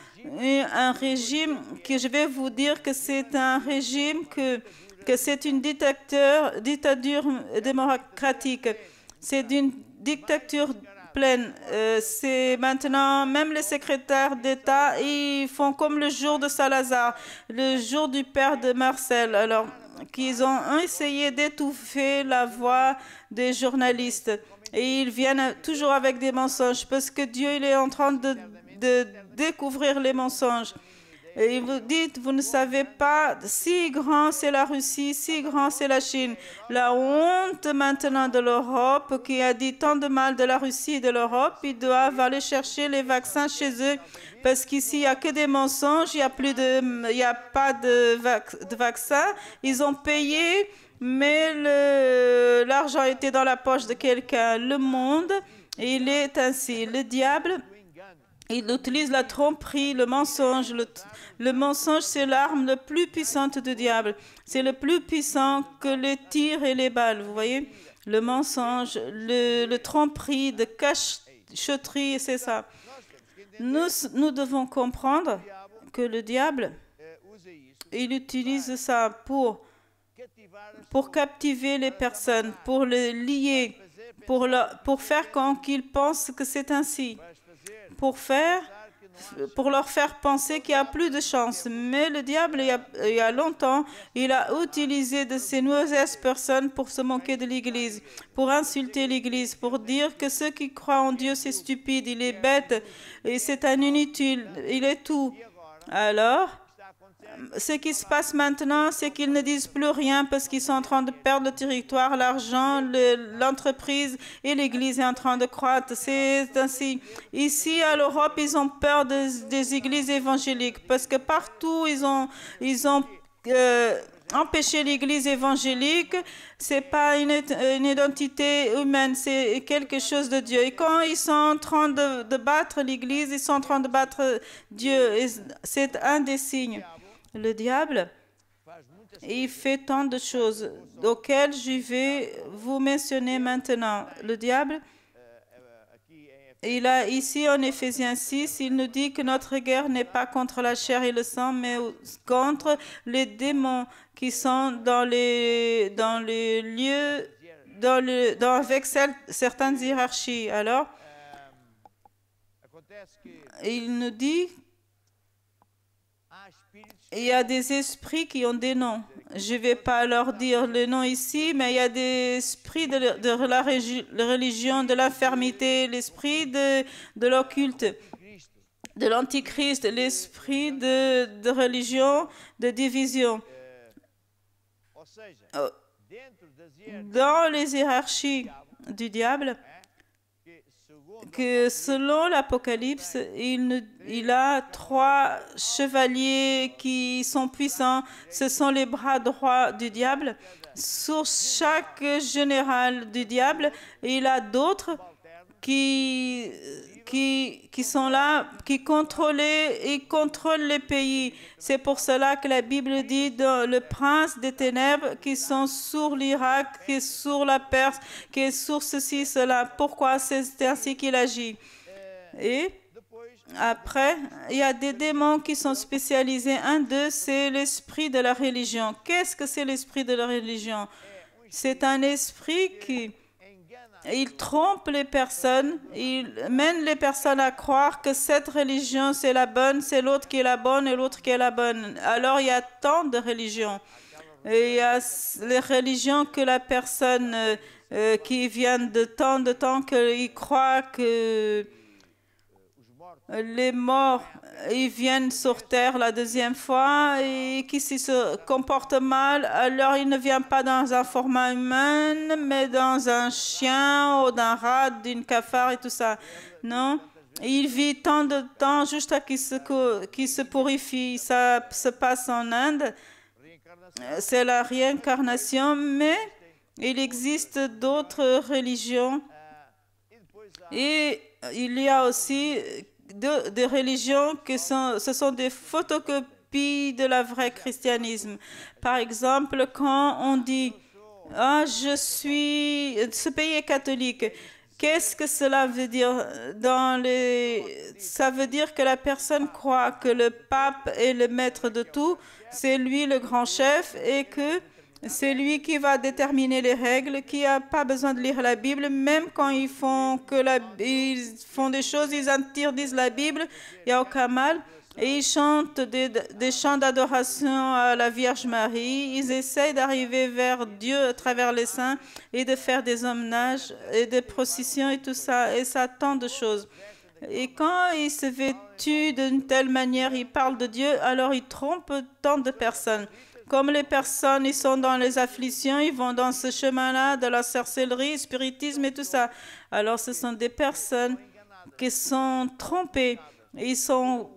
un régime que je vais vous dire que c'est un régime, que c'est une dictature démocratique. C'est d'une dictature pleine. C'est maintenant, même les secrétaires d'État, ils font comme le jour de Salazar, le jour du père de Marcel. Alors, qu'ils ont essayé d'étouffer la voix des journalistes. Et ils viennent toujours avec des mensonges parce que Dieu, il est en train de découvrir les mensonges. Et vous dites, vous ne savez pas, si grand c'est la Russie, si grand c'est la Chine. La honte maintenant de l'Europe qui a dit tant de mal de la Russie et de l'Europe, ils doivent aller chercher les vaccins chez eux parce qu'ici, il n'y a que des mensonges, il n'y a pas de vaccin. Ils ont payé, mais l'argent était dans la poche de quelqu'un. Le monde, il est ainsi. Le diable, il utilise la tromperie, le mensonge. Le mensonge, c'est l'arme la plus puissante du diable. C'est le plus puissant que les tirs et les balles, vous voyez. le mensonge, le tromperie, de cacheterie, c'est ça. Nous devons comprendre que le diable, il utilise ça pour captiver les personnes, pour les lier, pour faire qu'ils pensent que c'est ainsi, pour leur faire penser qu'il n'y a plus de chance. Mais le diable, il y a longtemps, il a utilisé de ces mauvaises personnes pour se moquer de l'Église, pour insulter l'Église, pour dire que ceux qui croient en Dieu, c'est stupide, il est bête, et c'est un inutile, il est tout. Alors, ce qui se passe maintenant, c'est qu'ils ne disent plus rien parce qu'ils sont en train de perdre le territoire, l'argent, l'entreprise et l'Église est en train de croître. C'est ainsi. Ici, à l'Europe, ils ont peur des églises évangéliques parce que partout, ils ont empêché l'Église évangélique. C'est pas une identité humaine, c'est quelque chose de Dieu. Et quand ils sont en train de battre l'Église, ils sont en train de battre Dieu. C'est un des signes. Le diable, il fait tant de choses auxquelles je vais vous mentionner maintenant. Le diable, il a ici en Éphésiens 6, il nous dit que notre guerre n'est pas contre la chair et le sang, mais contre les démons qui sont dans les lieux, avec certaines hiérarchies. Alors, il nous dit il y a des esprits qui ont des noms. Je ne vais pas leur dire le nom ici, mais il y a des esprits de la religion, de l'infirmité, l'esprit de l'occulte, de l'antichrist, l'esprit de religion, de division. Dans les hiérarchies du diable, que selon l'Apocalypse, il a 3 chevaliers qui sont puissants. Ce sont les bras droits du diable. Sur chaque général du diable, il a d'autres qui sont là, qui contrôlent les pays. C'est pour cela que la Bible dit le prince des ténèbres qui sont sur l'Irak, qui est sur la Perse, qui est sur ceci, cela. Pourquoi c'est ainsi qu'il agit? Et après, il y a des démons qui sont spécialisés. Un d'eux, c'est l'esprit de la religion. Qu'est-ce que c'est l'esprit de la religion? C'est un esprit qui il trompe les personnes, il mène les personnes à croire que cette religion c'est la bonne, c'est l'autre qui est la bonne et l'autre qui est la bonne. Alors il y a tant de religions. Et il y a les religions que la personne qui vient de temps qu'il croit que les morts ils viennent sur terre la deuxième fois et qui se comportent mal, alors il ne vient pas dans un format humain, mais dans un chien ou d'un rat, d'une cafard et tout ça. Non, il vit tant de temps jusqu'à qu'il se purifie. Ça se passe en Inde. C'est la réincarnation, mais il existe d'autres religions. Et il y a aussi des religions ce sont des photocopies de la vraie christianisme. Par exemple, quand on dit « Ah, ce pays est catholique », qu'est-ce que cela veut dire? Ça veut dire que la personne croit que le pape est le maître de tout, c'est lui le grand chef et que c'est lui qui va déterminer les règles, qui n'a pas besoin de lire la Bible, même quand ils font des choses, ils interdisent la Bible, il n'y a aucun mal. Et ils chantent des chants d'adoration à la Vierge Marie. Ils essayent d'arriver vers Dieu à travers les saints et de faire des hommages et des processions et tout ça. Et ça, tant de choses. Et quand ils se vêtent d'une telle manière, ils parlent de Dieu, alors ils trompent tant de personnes. Comme les personnes, ils sont dans les afflictions, ils vont dans ce chemin-là, de la sorcellerie, spiritisme et tout ça. Alors, ce sont des personnes qui sont trompées, ils sont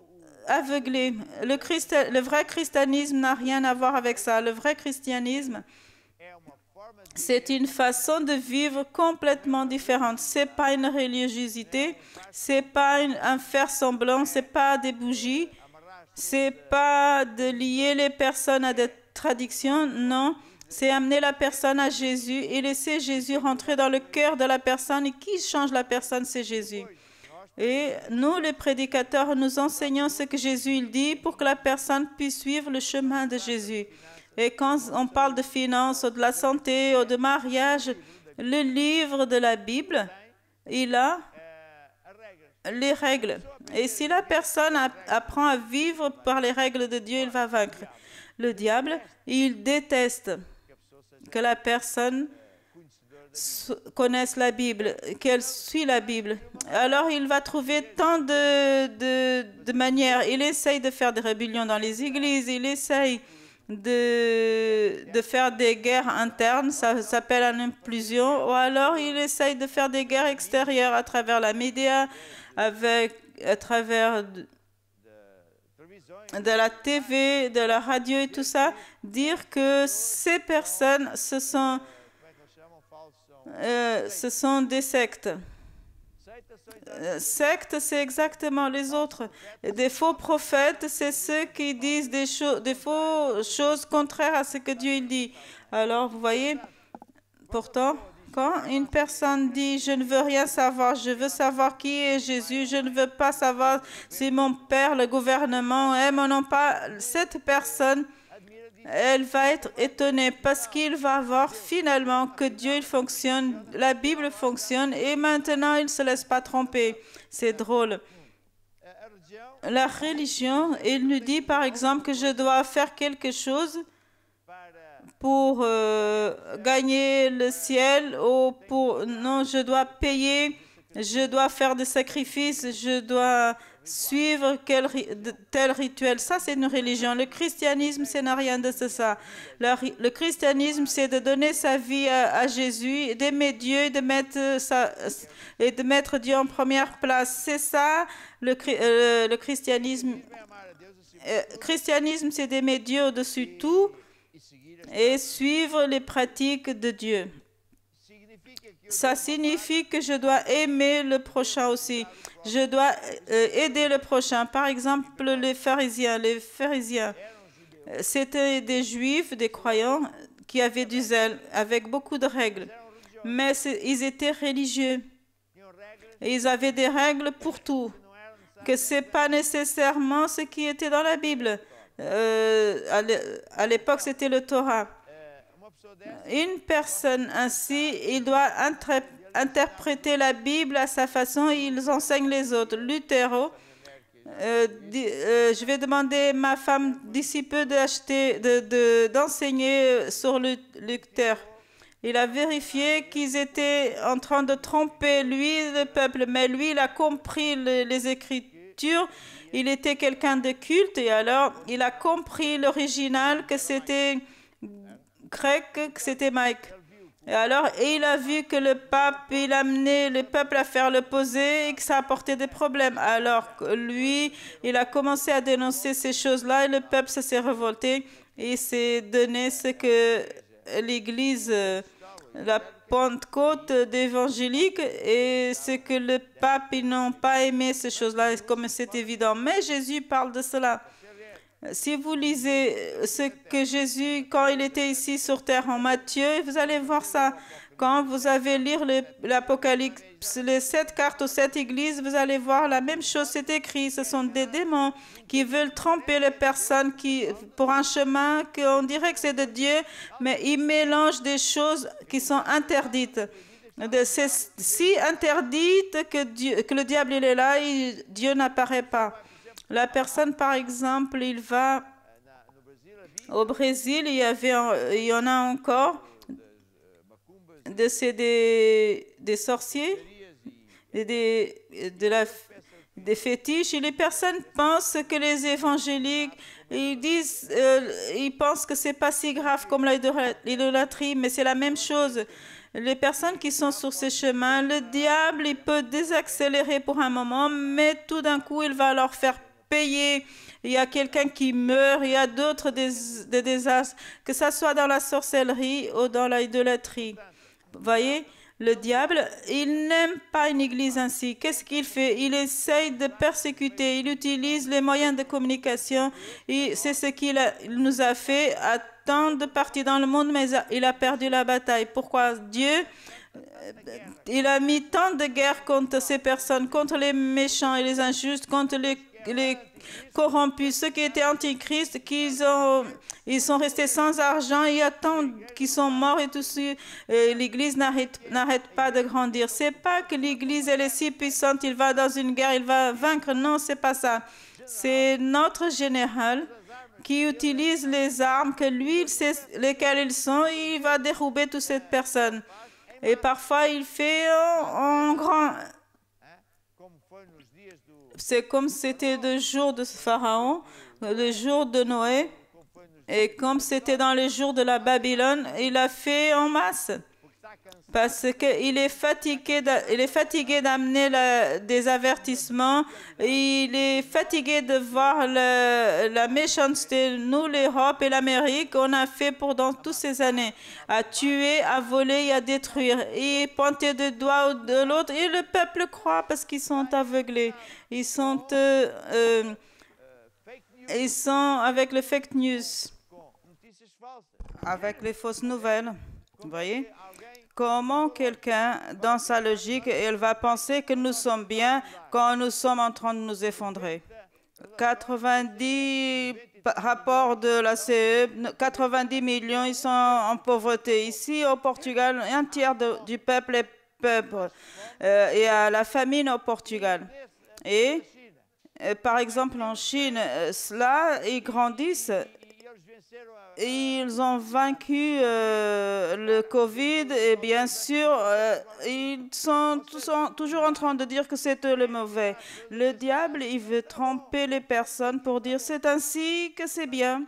aveuglés. Le vrai christianisme n'a rien à voir avec ça. Le vrai christianisme, c'est une façon de vivre complètement différente. C'est pas une religiosité, c'est pas un faire semblant, c'est pas des bougies, c'est pas de lier les personnes à des traditions, non. c'est amener la personne à Jésus et laisser Jésus rentrer dans le cœur de la personne. Et qui change la personne, c'est Jésus. Et nous, les prédicateurs, nous enseignons ce que Jésus il dit pour que la personne puisse suivre le chemin de Jésus. Et quand on parle de finances, ou de la santé, ou de mariage, le livre de la Bible, il a les règles. Et si la personne apprend à vivre par les règles de Dieu, il va vaincre. Le diable, il déteste que la personne connaisse la Bible, qu'elle suit la Bible. Alors, il va trouver tant de manières. Il essaye de faire des rébellions dans les églises, il essaye de faire des guerres internes, ça s'appelle une implosion, ou alors il essaye de faire des guerres extérieures à travers la média, à travers de la TV, de la radio et tout ça, dire que ces personnes, ce sont des sectes. Sectes, c'est exactement les autres. Des faux prophètes, c'est ceux qui disent des fausses choses contraires à ce que Dieu dit. Alors, vous voyez, pourtant, quand une personne dit « Je ne veux rien savoir, je veux savoir qui est Jésus, je ne veux pas savoir si mon père, le gouvernement aime ou non pas », cette personne, elle va être étonnée parce qu'il va voir finalement que Dieu il fonctionne, la Bible fonctionne et maintenant il ne se laisse pas tromper. C'est drôle. La religion, il nous dit par exemple que je dois faire quelque chose pour gagner le ciel ou pour... Non, je dois payer, je dois faire des sacrifices, je dois suivre tel rituel. Ça, c'est une religion. Le christianisme, ce n'est rien de ça. Le christianisme, c'est de donner sa vie à Jésus, d'aimer Dieu et de mettre Dieu en première place. C'est ça, le christianisme. Christianisme, c'est d'aimer Dieu au-dessus de tout et suivre les pratiques de Dieu. Ça signifie que je dois aimer le prochain aussi. Je dois aider le prochain. Par exemple, les pharisiens. Les pharisiens, c'était des juifs, des croyants qui avaient du zèle, avec beaucoup de règles. Mais ils étaient religieux. Et ils avaient des règles pour tout. Que ce n'est pas nécessairement ce qui était dans la Bible. À l'époque, c'était le Torah. Une personne ainsi, il doit interpréter la Bible à sa façon et ils enseignent les autres. Luther, je vais demander à ma femme d'ici peu d'enseigner sur Luther. Il a vérifié qu'ils étaient en train de tromper lui, le peuple, mais lui, il a compris les Écritures. Il était quelqu'un de culte et alors il a compris l'original que c'était grec, que c'était Mike. Et alors, il a vu que le pape, il a amené le peuple à faire l'opposé et que ça apportait des problèmes. Alors, lui, il a commencé à dénoncer ces choses-là et le peuple s'est révolté et s'est donné ce que l'Église, la Pentecôte d'évangélique et ce que le pape, ils n'ont pas aimé ces choses-là, comme c'est évident. Mais Jésus parle de cela. Si vous lisez ce que Jésus, quand il était ici sur terre en Matthieu, vous allez voir ça. Quand vous avez lire l'Apocalypse, les 7 cartes aux 7 églises, vous allez voir la même chose, c'est écrit. Ce sont des démons qui veulent tromper les personnes pour un chemin qu'on dirait que c'est de Dieu, mais ils mélangent des choses qui sont interdites. C'est si interdite que le diable il est là et Dieu n'apparaît pas. La personne, par exemple, il va au Brésil, il y en a encore des sorciers, des fétiches. Et les personnes pensent que les évangéliques, ils pensent que c'est pas si grave comme l'idolâtrie, mais c'est la même chose. Les personnes qui sont sur ces chemins, le diable, il peut désaccélérer pour un moment, mais tout d'un coup, il va leur faire payer. Il y a quelqu'un qui meurt, il y a d'autres des désastres, que ce soit dans la sorcellerie ou dans l'idolâtrie. Vous voyez, le diable, il n'aime pas une église ainsi. Qu'est-ce qu'il fait? Il essaye de persécuter, il utilise les moyens de communication. C'est ce qu'il nous a fait à tant de partis dans le monde, mais il a perdu la bataille. Pourquoi Dieu, il a mis tant de guerres contre ces personnes, contre les méchants et les injustes, contre les corrompus, ceux qui étaient antichrist, ils sont restés sans argent. Il y a tant qui sont morts et tout ça. L'Église n'arrête pas de grandir. C'est pas que l'Église elle est si puissante, il va dans une guerre, il va vaincre. Non, c'est pas ça. C'est notre général qui utilise les armes que lui, il sait lesquelles ils sont, et il va dérober toutes ces personnes. Et parfois, il fait en grand. C'est comme c'était le jour de Pharaon, le jour de Noé, et comme c'était dans les jours de la Babylone, il a fait en masse. Parce qu'il est fatigué d'amener des avertissements, il est fatigué de voir la méchanceté. Nous, l'Europe et l'Amérique, on a fait pendant toutes ces années, à tuer, à voler et à détruire, et pointer de doigt de l'autre, et le peuple croit parce qu'ils sont aveuglés. Ils sont avec le fake news, avec les fausses nouvelles. Vous voyez? Comment quelqu'un, dans sa logique, il va penser que nous sommes bien quand nous sommes en train de nous effondrer. 90 rapports de la CE, 90 millions, ils sont en pauvreté. Ici, au Portugal, un tiers du peuple est pauvre. Il y a la famine au Portugal. Et, par exemple, en Chine, ils grandissent. Ils ont vaincu le Covid et bien sûr, ils sont toujours en train de dire que c'est le mauvais. Le diable, il veut tromper les personnes pour dire c'est ainsi que c'est bien.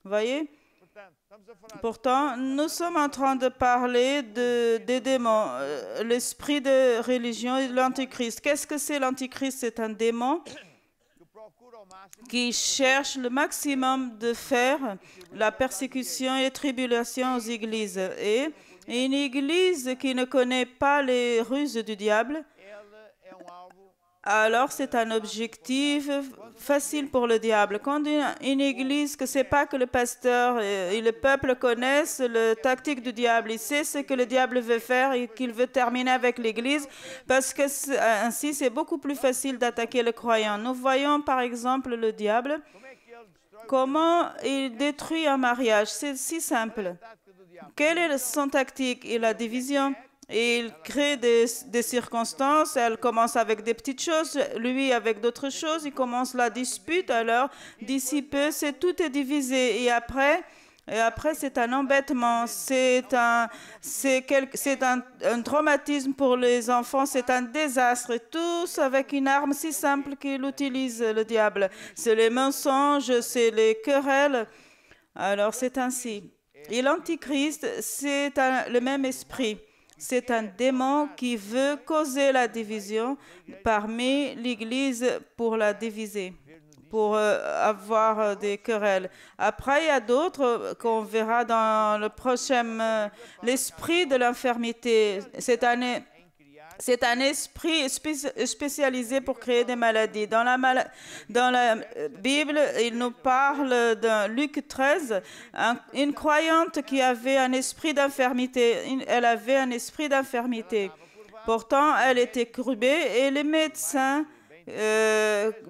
Vous voyez? Pourtant, nous sommes en train de parler des démons, l'esprit de religion et de l'antichrist. Qu'est-ce que c'est l'antichrist? C'est un démon qui cherche le maximum de faire la persécution et tribulation aux églises. Et une église qui ne connaît pas les ruses du diable, alors c'est un objectif facile pour le diable. Quand une église, que c'est pas que le pasteur et le peuple connaissent la tactique du diable, il sait ce que le diable veut faire et qu'il veut terminer avec l'église, parce que ainsi c'est beaucoup plus facile d'attaquer le croyant. Nous voyons par exemple le diable, comment il détruit un mariage. C'est si simple. Quelle est son tactique? Et la division. Et il crée des circonstances, elle commence avec des petites choses, lui avec d'autres choses, il commence la dispute, alors d'ici peu, tout est divisé. Et après c'est un embêtement, c'est un traumatisme pour les enfants, c'est un désastre. Et tous avec une arme si simple qu'il utilise, le diable. C'est les mensonges, c'est les querelles. Alors c'est ainsi. Et l'antichrist, c'est le même esprit. C'est un démon qui veut causer la division parmi l'Église pour la diviser, pour avoir des querelles. Après, il y a d'autres qu'on verra dans le prochain, l'esprit de l'infirmité. C'est un esprit spécialisé pour créer des maladies. Dans la Bible, il nous parle de Luc 13, une croyante qui avait un esprit d'infirmité. Elle avait un esprit d'infirmité. Pourtant, elle était courbée et les médecins,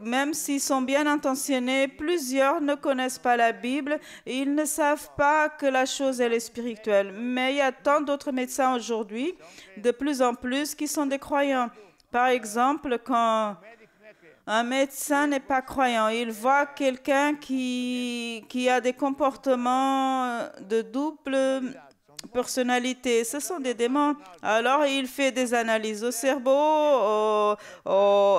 même s'ils sont bien intentionnés, plusieurs ne connaissent pas la Bible et ils ne savent pas que la chose elle est spirituelle. Mais il y a tant d'autres médecins aujourd'hui, de plus en plus, qui sont des croyants. Par exemple, quand un médecin n'est pas croyant, il voit quelqu'un qui a des comportements de double personnalité, ce sont des démons. Alors il fait des analyses au cerveau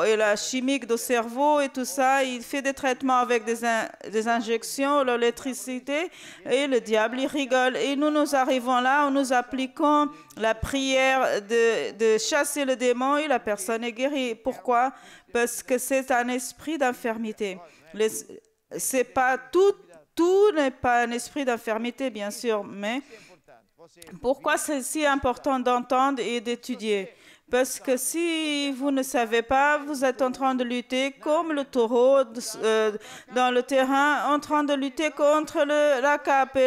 et la chimique du cerveau et tout ça. Il fait des traitements avec des injections, l'électricité, et le diable il rigole. Et nous arrivons là où nous appliquons la prière de chasser le démon et la personne est guérie. Pourquoi? Parce que c'est un esprit d'infirmité. C'est pas tout n'est pas un esprit d'infirmité, bien sûr, mais pourquoi c'est si important d'entendre et d'étudier? Parce que si vous ne savez pas, vous êtes en train de lutter comme le taureau dans le terrain, en train de lutter contre la cape.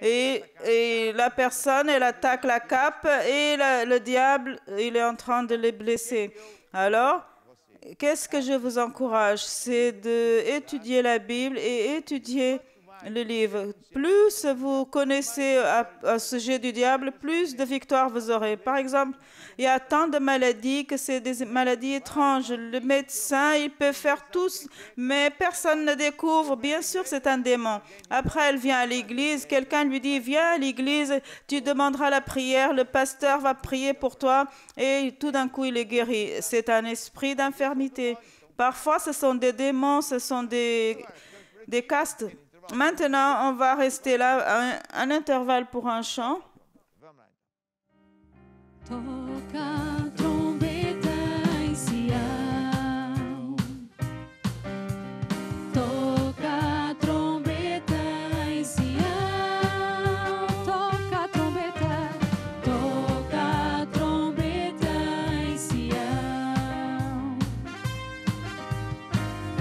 Et la personne, elle attaque la cape et le diable, il est en train de les blesser. Alors, qu'est-ce que je vous encourage? C'est d'étudier la Bible et étudier le livre. Plus vous connaissez à sujet du diable, plus de victoires vous aurez. Par exemple, il y a tant de maladies que c'est des maladies étranges. Le médecin, il peut faire tout, mais personne ne découvre. Bien sûr, c'est un démon. Après, elle vient à l'église. Quelqu'un lui dit, viens à l'église, tu demanderas la prière. Le pasteur va prier pour toi et tout d'un coup, il est guéri. C'est un esprit d'infirmité. Parfois, ce sont des démons, ce sont des castes. Maintenant, on va rester là, un intervalle pour un chant. Toca a trombeta em Sião. Toca a trombeta em Sião. Toca a trombeta. Toca a trombeta em Sião.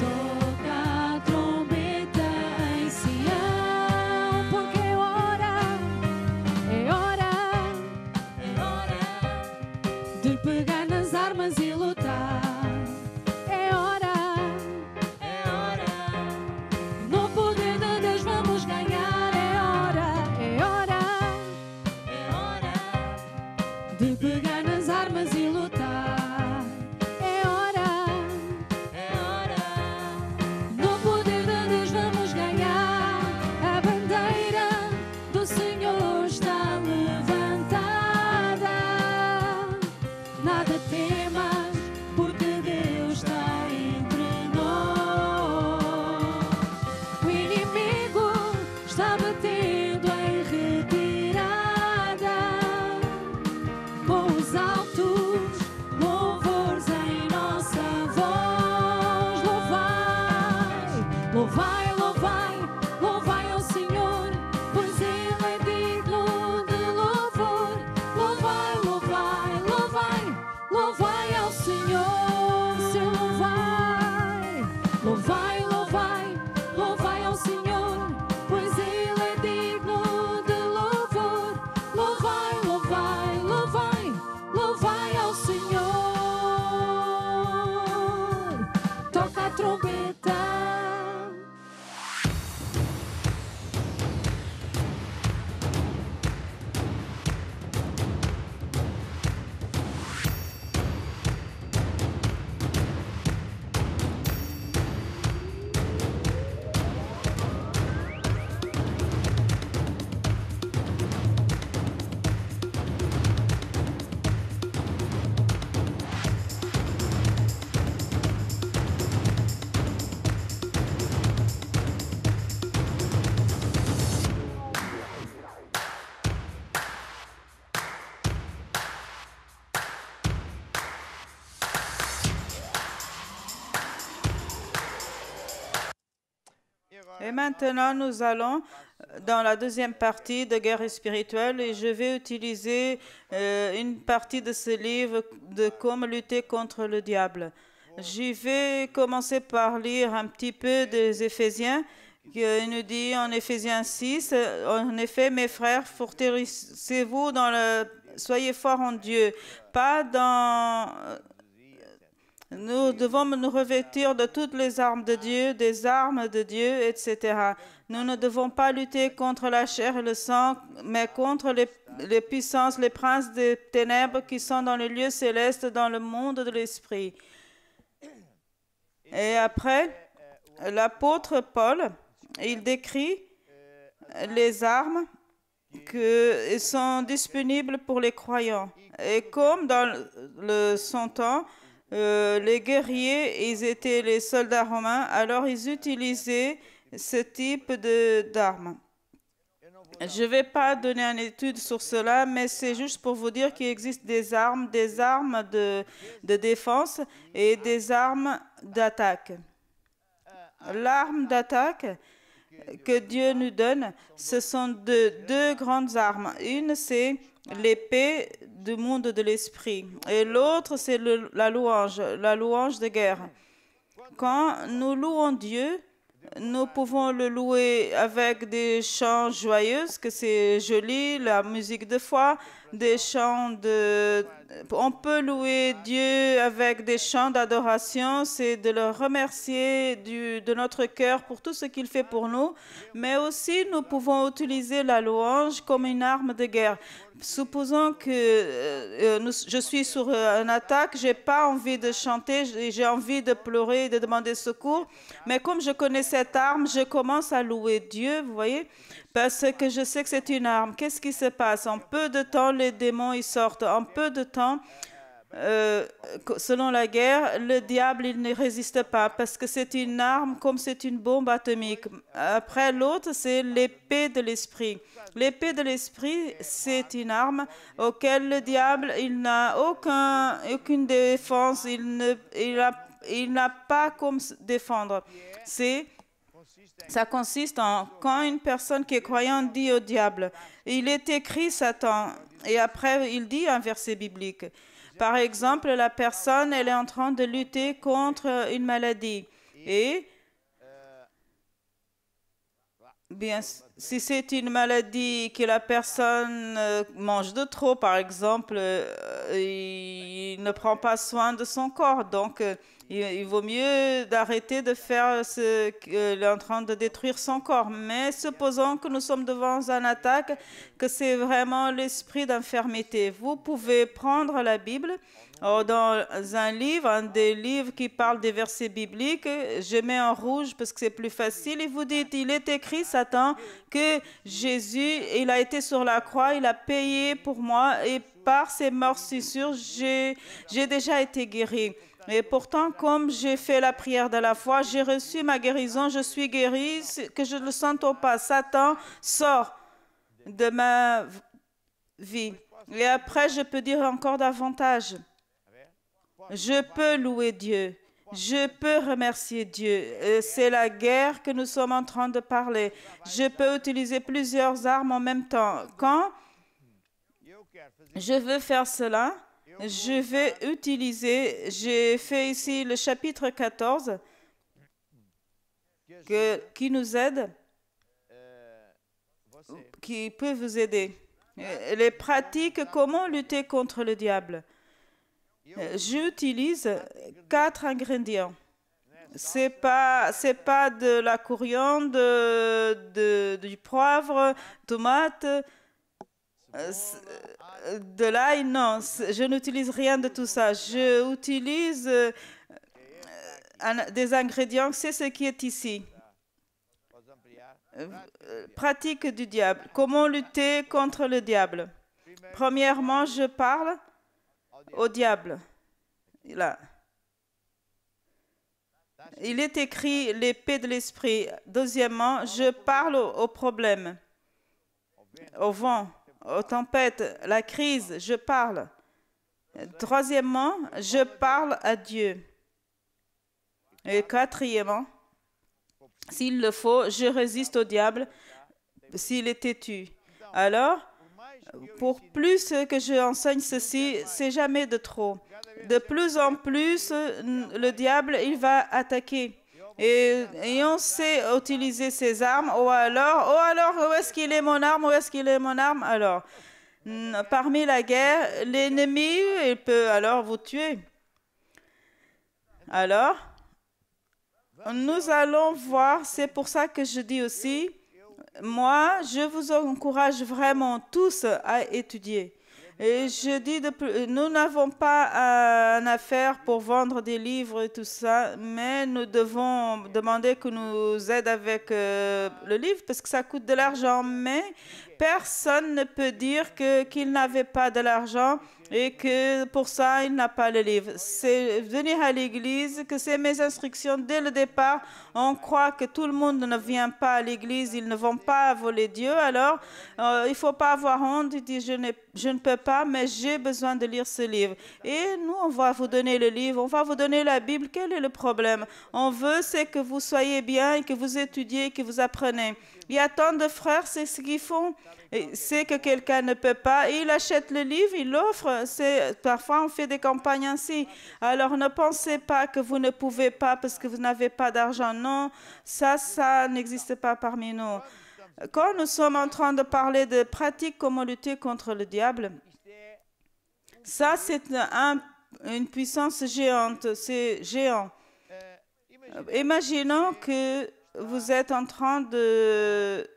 Toca a trombeta em Sião. Porque é hora. De pegar nas armas e lutar. É hora. No poder de Deus vamos ganhar. É hora. De pegar nas armas e lutar. É hora. No poder de Deus vamos ganhar. A bandeira do Senhor está levantada. Nada temas, porque Deus está entre nós. O inimigo está batendo em retirada. Com os altos louvores em nossa voz. Louvai, louvai, louvai ao Senhor, pois Ele é digno de louvor. Louvai, louvai, louvai. Louvai ao Senhor, seu louvai. Louvai, louvai, louvai ao Senhor, pois Ele é digno de louvor. Louvai, louvai, louvai, louvai ao Senhor. Toca a trombeta. Et maintenant, nous allons dans la deuxième partie de guerre spirituelle et je vais utiliser une partie de ce livre de comment lutter contre le diable. Je vais commencer par lire un petit peu des Éphésiens. Il nous dit en Éphésiens 6, en effet, mes frères, fortifiez-vous soyez forts en Dieu, pas dans... Nous devons nous revêtir de toutes les armes de Dieu, des armes de Dieu, etc. Nous ne devons pas lutter contre la chair et le sang, mais contre les puissances, les princes des ténèbres qui sont dans les lieux célestes, dans le monde de l'esprit. Et après, l'apôtre Paul, il décrit les armes qui sont disponibles pour les croyants. Et comme dans son temps, les guerriers, ils étaient les soldats romains, alors ils utilisaient ce type d'armes. Je ne vais pas donner une étude sur cela, mais c'est juste pour vous dire qu'il existe des armes de défense et des armes d'attaque. L'arme d'attaque, que Dieu nous donne, ce sont deux grandes armes. Une, c'est l'épée du monde de l'esprit. Et l'autre, c'est la louange de guerre. Quand nous louons Dieu, nous pouvons le louer avec des chants joyeux, que c'est joli, la musique de foi, des chants de... On peut louer Dieu avec des chants d'adoration, c'est de le remercier de notre cœur pour tout ce qu'il fait pour nous, mais aussi nous pouvons utiliser la louange comme une arme de guerre. Supposons que je suis sur une attaque, je n'ai pas envie de chanter, j'ai envie de pleurer, de demander secours, mais comme je connais cette arme, je commence à louer Dieu, vous voyez, parce que je sais que c'est une arme. Qu'est-ce qui se passe? En peu de temps, les démons ils sortent. En peu de temps, selon la guerre, le diable il ne résiste pas parce que c'est une arme comme c'est une bombe atomique. Après, l'autre, c'est l'épée de l'esprit. L'épée de l'esprit, c'est une arme auquel le diable il n'a aucune défense, il n'a pas comme se défendre. Ça consiste en quand une personne qui est croyante dit au diable, il est écrit Satan, et après il dit un verset biblique. Par exemple, la personne, elle est en train de lutter contre une maladie. Et bien, si c'est une maladie que la personne mange de trop, par exemple, il ne prend pas soin de son corps. Donc, il vaut mieux d'arrêter de faire ce qu'il est en train de détruire son corps. Mais supposons que nous sommes devant une attaque, que c'est vraiment l'esprit d'infirmité. Vous pouvez prendre la Bible. Dans un des livres qui parle des versets bibliques, je mets en rouge parce que c'est plus facile. Et vous dites, il est écrit, Satan, que Jésus, il a été sur la croix, il a payé pour moi et par ses morsures, j'ai déjà été guéri. Et pourtant, comme j'ai fait la prière de la foi, j'ai reçu ma guérison, je suis guéri, que je ne le sente pas. Satan sort de ma vie. Et après, je peux dire encore davantage. Je peux louer Dieu. Je peux remercier Dieu. C'est la guerre que nous sommes en train de parler. Je peux utiliser plusieurs armes en même temps. Quand je veux faire cela, je vais utiliser, j'ai fait ici le chapitre 14 qui nous aide, qui peut vous aider. Les pratiques, comment lutter contre le diable. J'utilise 4 ingrédients. C'est pas de la coriandre, du poivre, tomate, de l'ail, non, je n'utilise rien de tout ça. Je utilise des ingrédients, c'est ce qui est ici. Pratique du diable. Comment lutter contre le diable? Premièrement, je parle au diable. Là. Il est écrit l'épée de l'esprit. Deuxièmement, je parle au problème, au vent, aux tempêtes, la crise, je parle. Troisièmement, je parle à Dieu. Et quatrièmement, s'il le faut, je résiste au diable s'il est têtu. Alors, pour plus que je enseigne ceci, c'est jamais de trop. De plus en plus, le diable, il va attaquer. Et on sait utiliser ses armes. Ou alors, où est-ce qu'il est mon arme? Où est-ce qu'il est mon arme? Alors, parmi la guerre, l'ennemi, il peut alors vous tuer. Alors, nous allons voir, c'est pour ça que je dis aussi, moi, je vous encourage vraiment tous à étudier. Et je dis, nous n'avons pas une affaire pour vendre des livres et tout ça, mais nous devons demander qu'on nous aide avec le livre parce que ça coûte de l'argent. Mais personne ne peut dire qu'il n'avait pas de l'argent et que pour ça, il n'a pas le livre. C'est venir à l'église, que c'est mes instructions dès le départ. On croit que tout le monde ne vient pas à l'église, ils ne vont pas voler Dieu. Alors, il ne faut pas avoir honte. Il dit, je ne peux pas, mais j'ai besoin de lire ce livre. Et nous, on va vous donner le livre, on va vous donner la Bible. Quel est le problème? On veut, c'est que vous soyez bien, et que vous étudiez, que vous apprenez. Il y a tant de frères, c'est ce qu'ils font. C'est que quelqu'un ne peut pas. Il achète le livre, il l'offre. Parfois, on fait des campagnes ainsi. Alors, ne pensez pas que vous ne pouvez pas parce que vous n'avez pas d'argent. Non, ça n'existe pas parmi nous. Quand nous sommes en train de parler de pratiques, comment lutter contre le diable, ça, c'est une puissance géante. C'est géant. Imaginons que vous êtes en train de...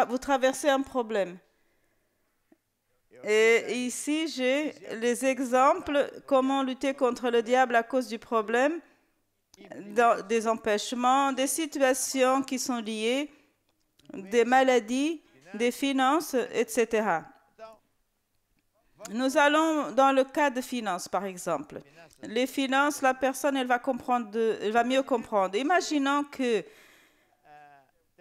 Vous traversez un problème. Et ici, j'ai les exemples, comment lutter contre le diable à cause du problème, des empêchements, des situations qui sont liées, des maladies, des finances, etc. Nous allons dans le cas de finances, par exemple. Les finances, la personne, elle va mieux comprendre. Imaginons que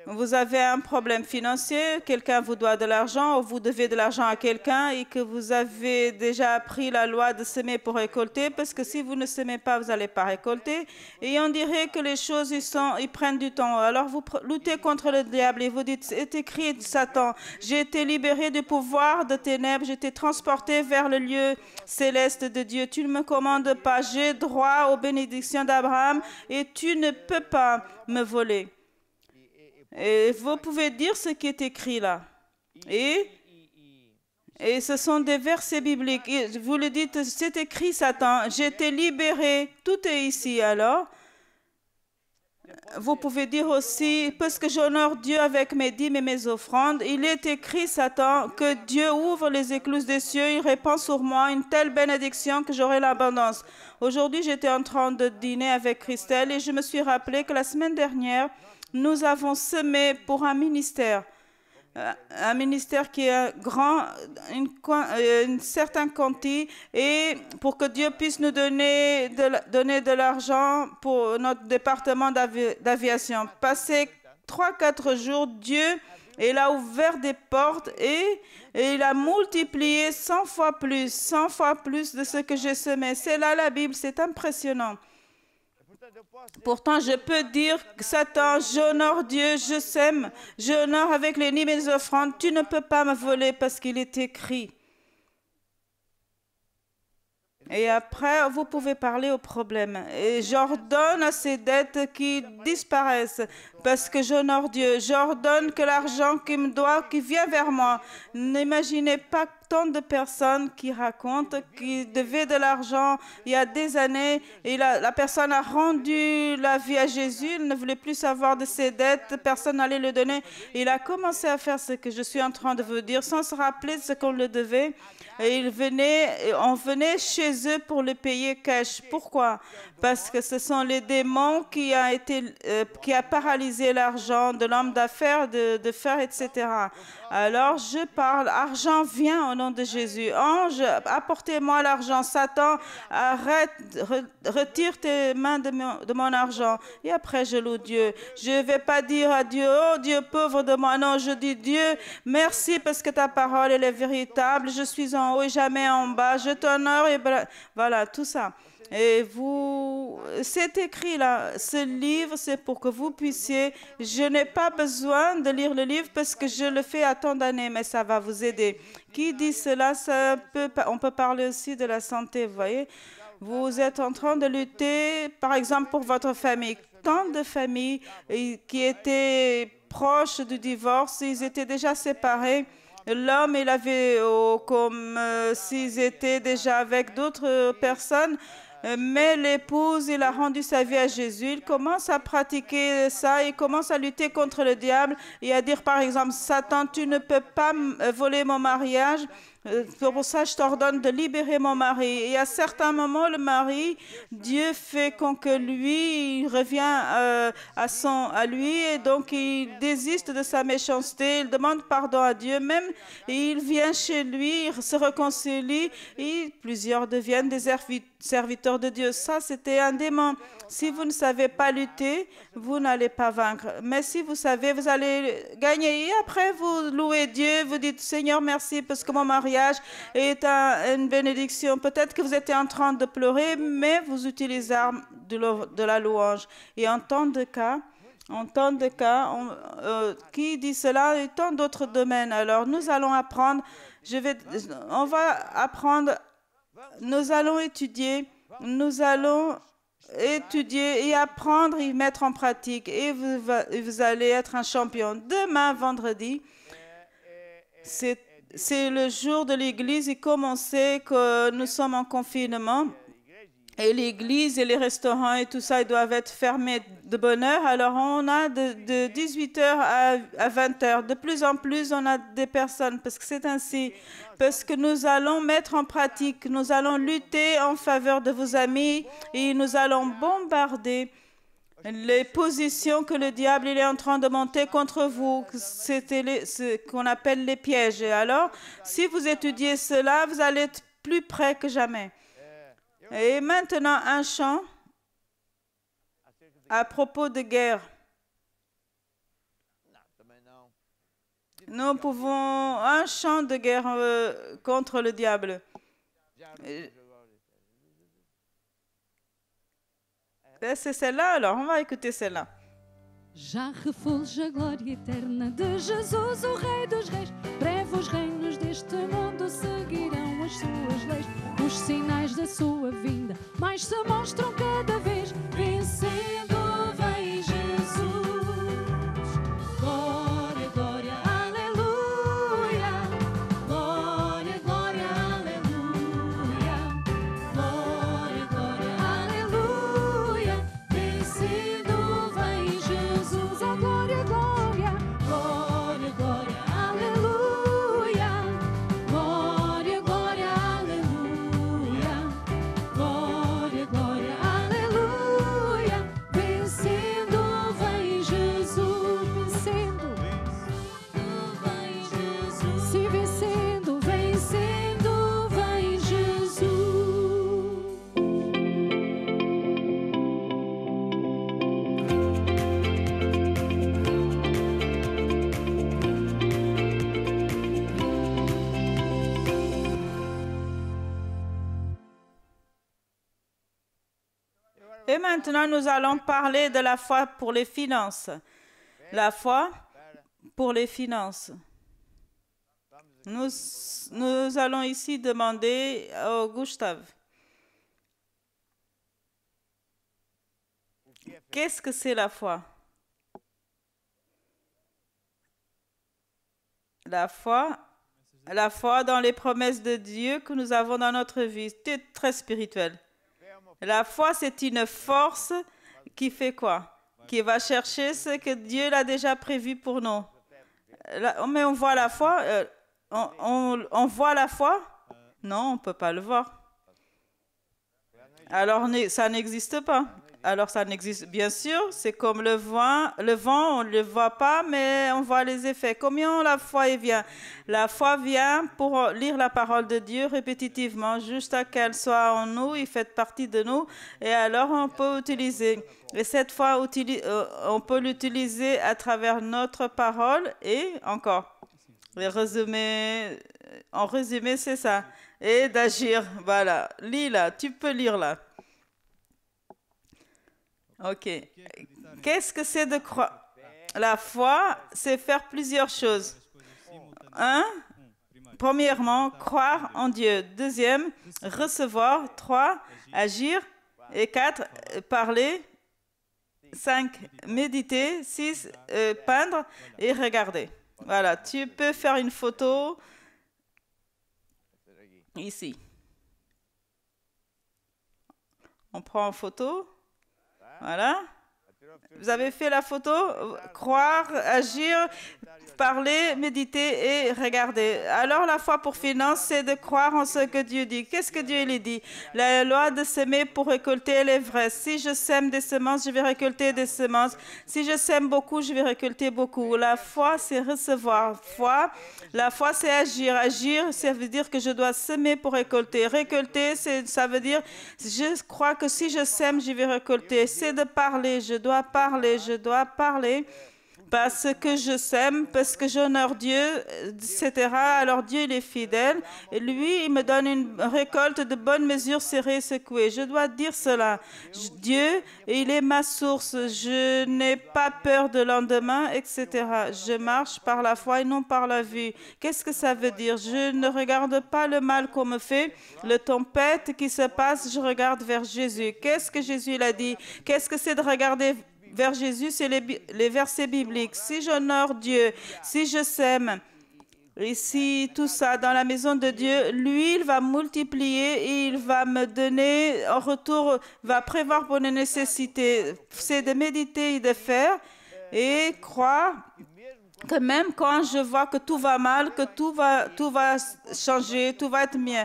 vous avez un problème financier, quelqu'un vous doit de l'argent ou vous devez de l'argent à quelqu'un et que vous avez déjà appris la loi de semer pour récolter parce que si vous ne semez pas, vous n'allez pas récolter. Et on dirait que les choses, ils prennent du temps. Alors vous luttez contre le diable et vous dites, c'est écrit, Satan, j'ai été libéré du pouvoir de ténèbres, j'ai été transporté vers le lieu céleste de Dieu. Tu ne me commandes pas, j'ai droit aux bénédictions d'Abraham et tu ne peux pas me voler. Et vous pouvez dire ce qui est écrit là. Et ce sont des versets bibliques. Et vous le dites, c'est écrit, Satan, j'ai été libéré, tout est ici. Alors, vous pouvez dire aussi, parce que j'honore Dieu avec mes dîmes et mes offrandes, il est écrit, Satan, que Dieu ouvre les écluses des cieux, il répand sur moi une telle bénédiction que j'aurai l'abondance. Aujourd'hui, j'étais en train de dîner avec Christelle et je me suis rappelé que la semaine dernière, nous avons semé pour un ministère qui est grand, une certaine quantité, et pour que Dieu puisse nous donner de l'argent pour notre département d'aviation. Passé 3-4 jours, Dieu, il a ouvert des portes et il a multiplié 100 fois plus de ce que j'ai semé. C'est là la Bible, c'est impressionnant. Pourtant, je peux dire, Satan, j'honore Dieu, je sème, j'honore avec les dîmes et les offrandes. Tu ne peux pas me voler parce qu'il est écrit. Et après, vous pouvez parler au problème. Et j'ordonne à ces dettes qui disparaissent parce que j'honore Dieu. J'ordonne que l'argent qui me doit, qui vient vers moi. N'imaginez pas tant de personnes qui racontent qu'ils devaient de l'argent il y a des années et la personne a rendu la vie à Jésus. Il ne voulait plus savoir de ses dettes. Personne n'allait le donner. Il a commencé à faire ce que je suis en train de vous dire sans se rappeler de ce qu'on le devait. Et on venait chez eux pour le payer cash. Pourquoi? Parce que ce sont les démons qui a paralysé l'argent de l'homme d'affaires, de faire, etc. Alors je parle, argent vient au nom de Jésus. Ange, apportez-moi l'argent. Satan, arrête, retire tes mains de mon argent. Et après je loue Dieu. Je ne vais pas dire à Dieu, oh Dieu pauvre de moi. Non, je dis Dieu, merci parce que ta parole elle est véritable. Je suis en haut et jamais en bas. Je t'honore et voilà, tout ça. Et c'est écrit là, ce livre, c'est pour que vous puissiez, je n'ai pas besoin de lire le livre parce que je le fais à tant d'années, mais ça va vous aider. Qui dit cela, on peut parler aussi de la santé, vous voyez. Vous êtes en train de lutter, par exemple, pour votre famille. Tant de familles qui étaient proches du divorce, ils étaient déjà séparés. L'homme, il avait comme s'ils étaient déjà avec d'autres personnes. Mais l'épouse, il a rendu sa vie à Jésus. Il commence à pratiquer ça. Il commence à lutter contre le diable et à dire, par exemple, Satan, tu ne peux pas voler mon mariage. Pour ça, je t'ordonne de libérer mon mari. Et à certains moments, le mari, Dieu fait que lui, il revient à lui et donc il désiste de sa méchanceté, il demande pardon à Dieu même, et il vient chez lui, il se réconcilie et plusieurs deviennent des serviteurs de Dieu. Ça, c'était un démon. Si vous ne savez pas lutter, vous n'allez pas vaincre. Mais si vous savez, vous allez gagner. Et après, vous louez Dieu, vous dites, Seigneur, merci parce que mon mariage est une bénédiction. Peut-être que vous êtes en train de pleurer, mais vous utilisez de la louange. Et en tant de cas, qui dit cela et tant d'autres domaines. Alors, nous allons apprendre, on va apprendre, nous allons étudier et apprendre et mettre en pratique. Et vous allez être un champion. Demain, vendredi, c'est le jour de l'église. Et comme on sait que nous sommes en confinement, et l'église et les restaurants et tout ça, ils doivent être fermés de bonne heure. Alors, on a de 18h à 20h. De plus en plus, on a des personnes, parce que c'est ainsi. Parce que nous allons mettre en pratique, nous allons lutter en faveur de vos amis et nous allons bombarder les positions que le diable il est en train de monter contre vous. C'était ce qu'on appelle les pièges. Et alors, si vous étudiez cela, vous allez être plus près que jamais. Et maintenant, un chant à propos de guerre. Nous pouvons un chant de guerre contre le diable. C'est celle-là, alors on va écouter celle-là. Já refulge a glória eterna de Jesus, o Rei dos Reis. Breve os reinos deste mundo seguirão as suas leis. Os sinais da sua vinda mais se mostram cada vez. Vencendo vem Jesus. Glória, glória, aleluia. Glória, glória, aleluia. Glória, glória, aleluia. Vencendo vem Jesus. A glória, glória. Glória, glória, aleluia. Glória, glória, aleluia. Glória, glória, aleluia. Vencendo vem Jesus. Vencendo vem Jesus. Se vencendo, vencendo vem Jesus. Et maintenant, nous allons parler de la foi pour les finances. La foi pour les finances. Nous allons ici demander au Gustave. Qu'est-ce que c'est la foi? La foi dans les promesses de Dieu que nous avons dans notre vie. C'est très spirituel. La foi, c'est une force qui fait quoi? Qui va chercher ce que Dieu a déjà prévu pour nous. Mais on voit la foi. On voit la foi? Non, on ne peut pas le voir. Alors, ça n'existe pas. Alors, ça n'existe, bien sûr, c'est comme le vent, on ne le voit pas, mais on voit les effets. Combien la foi vient? La foi vient pour lire la parole de Dieu répétitivement, jusqu'à qu'elle soit en nous, il fait partie de nous, et alors on peut utiliser. Et cette foi, on peut l'utiliser à travers notre parole et encore. En résumé, c'est ça. Et d'agir, voilà. Lis là, tu peux lire là. Ok. Qu'est-ce que c'est de croire? La foi, c'est faire plusieurs choses. Premièrement, croire en Dieu. Deuxième, recevoir. 3, agir. Et 4, parler. 5, méditer. 6, peindre et regarder. Voilà, tu peux faire une photo ici. On prend en photo. Voilà. Vous avez fait la photo, croire, agir, parler, méditer et regarder. Alors la foi pour finance, c'est de croire en ce que Dieu dit. Qu'est-ce que Dieu lui dit? La loi de s'aimer pour récolter, elle est vraie. Si je sème des semences, je vais récolter des semences. Si je sème beaucoup, je vais récolter beaucoup. La foi, c'est recevoir. La foi, c'est agir. Agir, ça veut dire que je dois semer pour récolter. Récolter, ça veut dire, je crois que si je sème, je vais récolter. C'est de parler. Je dois parler. Je dois parler. Parce que je sème, parce que j'honore Dieu, etc. Alors Dieu, il est fidèle. Et lui, il me donne une récolte de bonnes mesures serrées, secouées. Je dois dire cela. Dieu, il est ma source. Je n'ai pas peur de lendemain, etc. Je marche par la foi et non par la vue. Qu'est-ce que ça veut dire? Je ne regarde pas le mal qu'on me fait. Le tempête qui se passe, je regarde vers Jésus. Qu'est-ce que Jésus a dit? Qu'est-ce que c'est de regarder vers Jésus? C'est les versets bibliques. Si j'honore Dieu, si je sème, et si tout ça dans la maison de Dieu, lui, il va multiplier et il va me donner en retour, va prévoir pour nos nécessités. C'est de méditer et de faire et croire que même quand je vois que tout va mal, que tout va changer, tout va être mieux.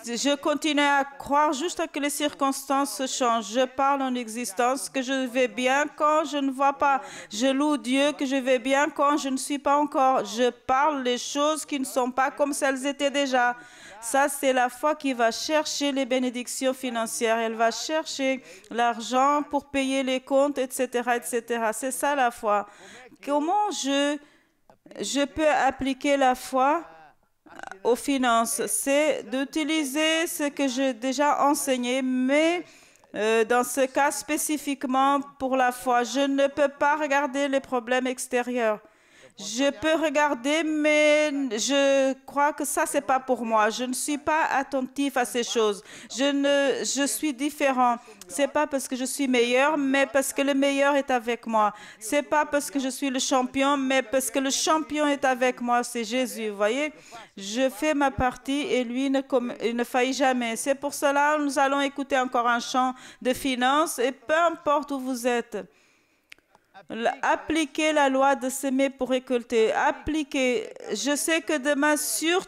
Je continue à croire juste que les circonstances se changent. Je parle en existence, que je vais bien quand je ne vois pas. Je loue Dieu que je vais bien quand je ne suis pas encore. Je parle les choses qui ne sont pas comme si elles étaient déjà. Ça, c'est la foi qui va chercher les bénédictions financières. Elle va chercher l'argent pour payer les comptes, etc., etc. C'est ça la foi. Comment je peux appliquer la foi aux finances? C'est d'utiliser ce que j'ai déjà enseigné, mais dans ce cas spécifiquement pour la foi, je ne peux pas regarder les problèmes extérieurs. Je peux regarder, mais je crois que ça, c'est pas pour moi. Je ne suis pas attentif à ces choses. Je suis différent. C'est pas parce que je suis meilleur, mais parce que le meilleur est avec moi. C'est pas parce que je suis le champion, mais parce que le champion est avec moi. C'est Jésus, vous voyez. Je fais ma partie et lui il ne faillit jamais. C'est pour cela que nous allons écouter encore un chant de finances et peu importe où vous êtes. Appliquer la loi de s'aimer pour récolter. Appliquer. Je sais que demain,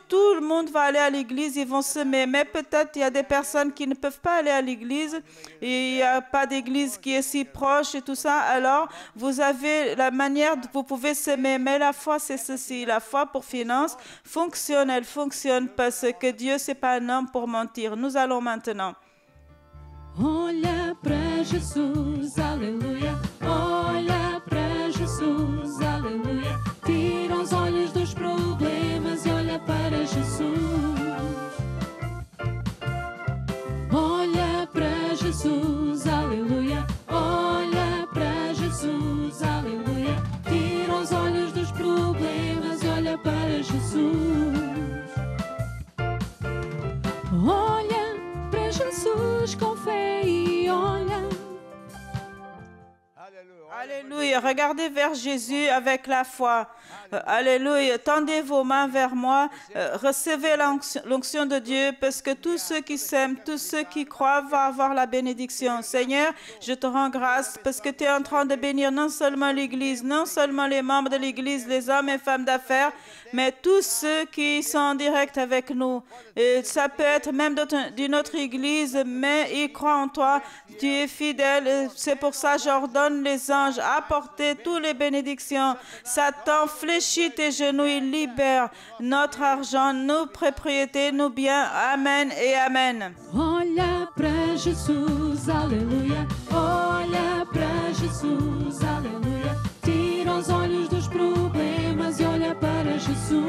tout le monde va aller à l'église, ils vont semer. Mais peut-être il y a des personnes qui ne peuvent pas aller à l'église. Et il n'y a pas d'église qui est si proche et tout ça. Alors, vous avez la manière dont vous pouvez semer. Mais la foi, c'est ceci. La foi pour finance fonctionne. Elle fonctionne parce que Dieu, ce n'est pas un homme pour mentir. Nous allons maintenant. Olha para Jesus, aleluia. Olha para Jesus, aleluia. Tira os olhos dos problemas e olha para Jesus. Olha para Jesus, aleluia. Olha para Jesus, aleluia. Tira os olhos dos problemas e olha para Jesus. Olha para Jesus com fé e olha. Alléluia. Regardez vers Jésus avec la foi. Alléluia. Tendez vos mains vers moi. Recevez l'onction de Dieu parce que tous ceux qui s'aiment, tous ceux qui croient vont avoir la bénédiction. Seigneur, je te rends grâce parce que tu es en train de bénir non seulement l'Église, non seulement les membres de l'Église, les hommes et femmes d'affaires, mais tous ceux qui sont en direct avec nous. Et ça peut être même d'une autre Église, mais ils croient en toi. Tu es fidèle. C'est pour ça que j'ordonne les anges à apporter toutes les bénédictions. Satan fléchit tes genoux, il libère notre argent, nos propriétés, nos biens. Amen et Amen. Olha para Jesus, aleluia. Olha para Jesus, aleluia. Tira os olhos dos problemas e olha para Jesus.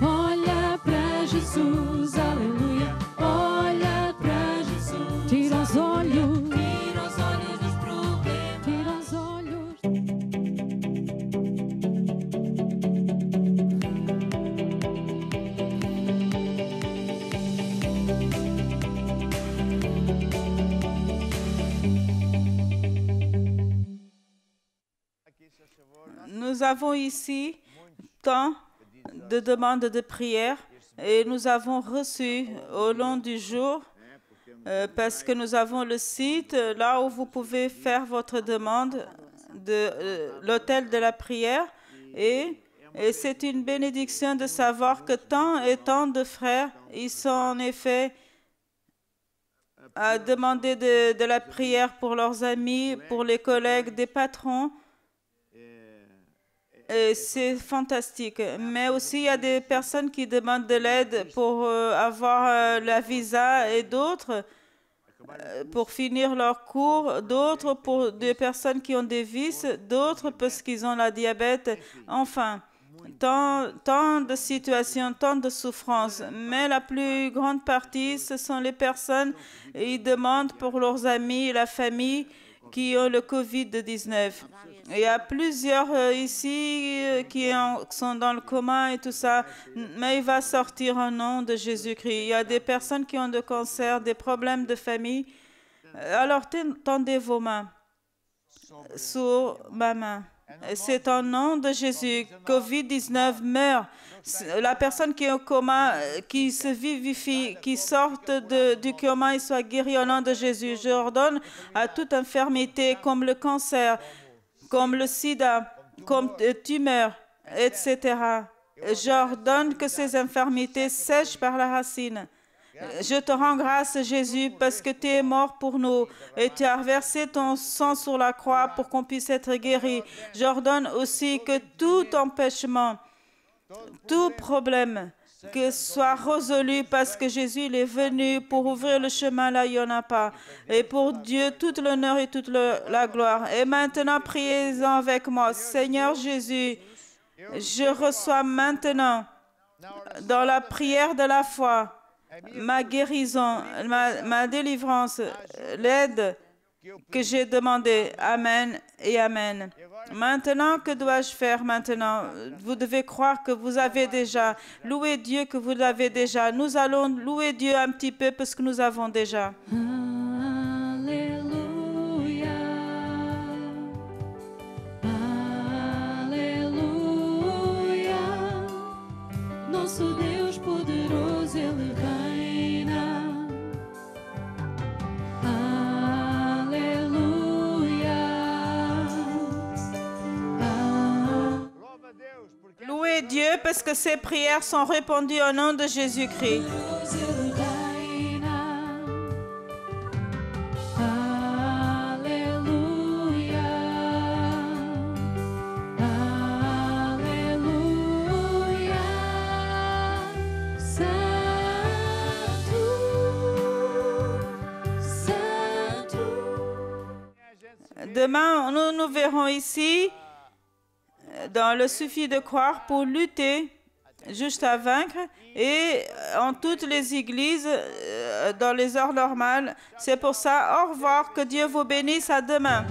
Olha para Jesus, aleluia. Olha para Jesus. Tira os olhos. Tira os olhos dos problemas. Tira os olhos. Nous avons ici tant de demandes de prière et nous avons reçu au long du jour parce que nous avons le site là où vous pouvez faire votre demande de l'hôtel de la prière et c'est une bénédiction de savoir que tant et tant de frères, ils sont en effet à demander de la prière pour leurs amis, pour les collègues, des patrons. C'est fantastique. Mais aussi, il y a des personnes qui demandent de l'aide pour avoir la visa et d'autres pour finir leur cours, d'autres pour des personnes qui ont des vices, d'autres parce qu'ils ont la diabète. Enfin, tant de situations, tant de souffrances. Mais la plus grande partie, ce sont les personnes, ils demandent pour leurs amis et la famille qui ont le COVID-19. Il y a plusieurs ici qui sont dans le coma et tout ça, mais il va sortir au nom de Jésus-Christ. Il y a des personnes qui ont des cancers, des problèmes de famille. Alors, tendez vos mains sur ma main. C'est au nom de Jésus. COVID-19 meurt. La personne qui est au coma, qui se vivifie, qui sorte du coma et soit guérie au nom de Jésus. Je ordonne à toute infirmité comme le cancer, comme le sida, comme tumeur, etc. J'ordonne que ces infirmités sèchent par la racine. Je te rends grâce, Jésus, parce que tu es mort pour nous et tu as versé ton sang sur la croix pour qu'on puisse être guéri. J'ordonne aussi que tout empêchement, tout problème, que soit résolu parce que Jésus il est venu pour ouvrir le chemin là, il n'y en a pas. Et pour Dieu, toute l'honneur et toute la gloire. Et maintenant, priez-en avec moi. Seigneur Jésus, je reçois maintenant, dans la prière de la foi, ma guérison, ma délivrance, l'aide que j'ai demandée. Amen et Amen. Maintenant, que dois-je faire maintenant? Vous devez croire que vous avez déjà. Louez Dieu que vous l'avez déjà. Nous allons louer Dieu un petit peu parce que nous avons déjà. Aleluia. Aleluia. Nosso Deus poderoso, Ele reina. Louez Dieu parce que ces prières sont répondues au nom de Jésus-Christ. Demain, nous verrons ici, dans le suffit de croire pour lutter, juste à vaincre, et en toutes les églises, dans les heures normales. C'est pour ça, au revoir, que Dieu vous bénisse, à demain.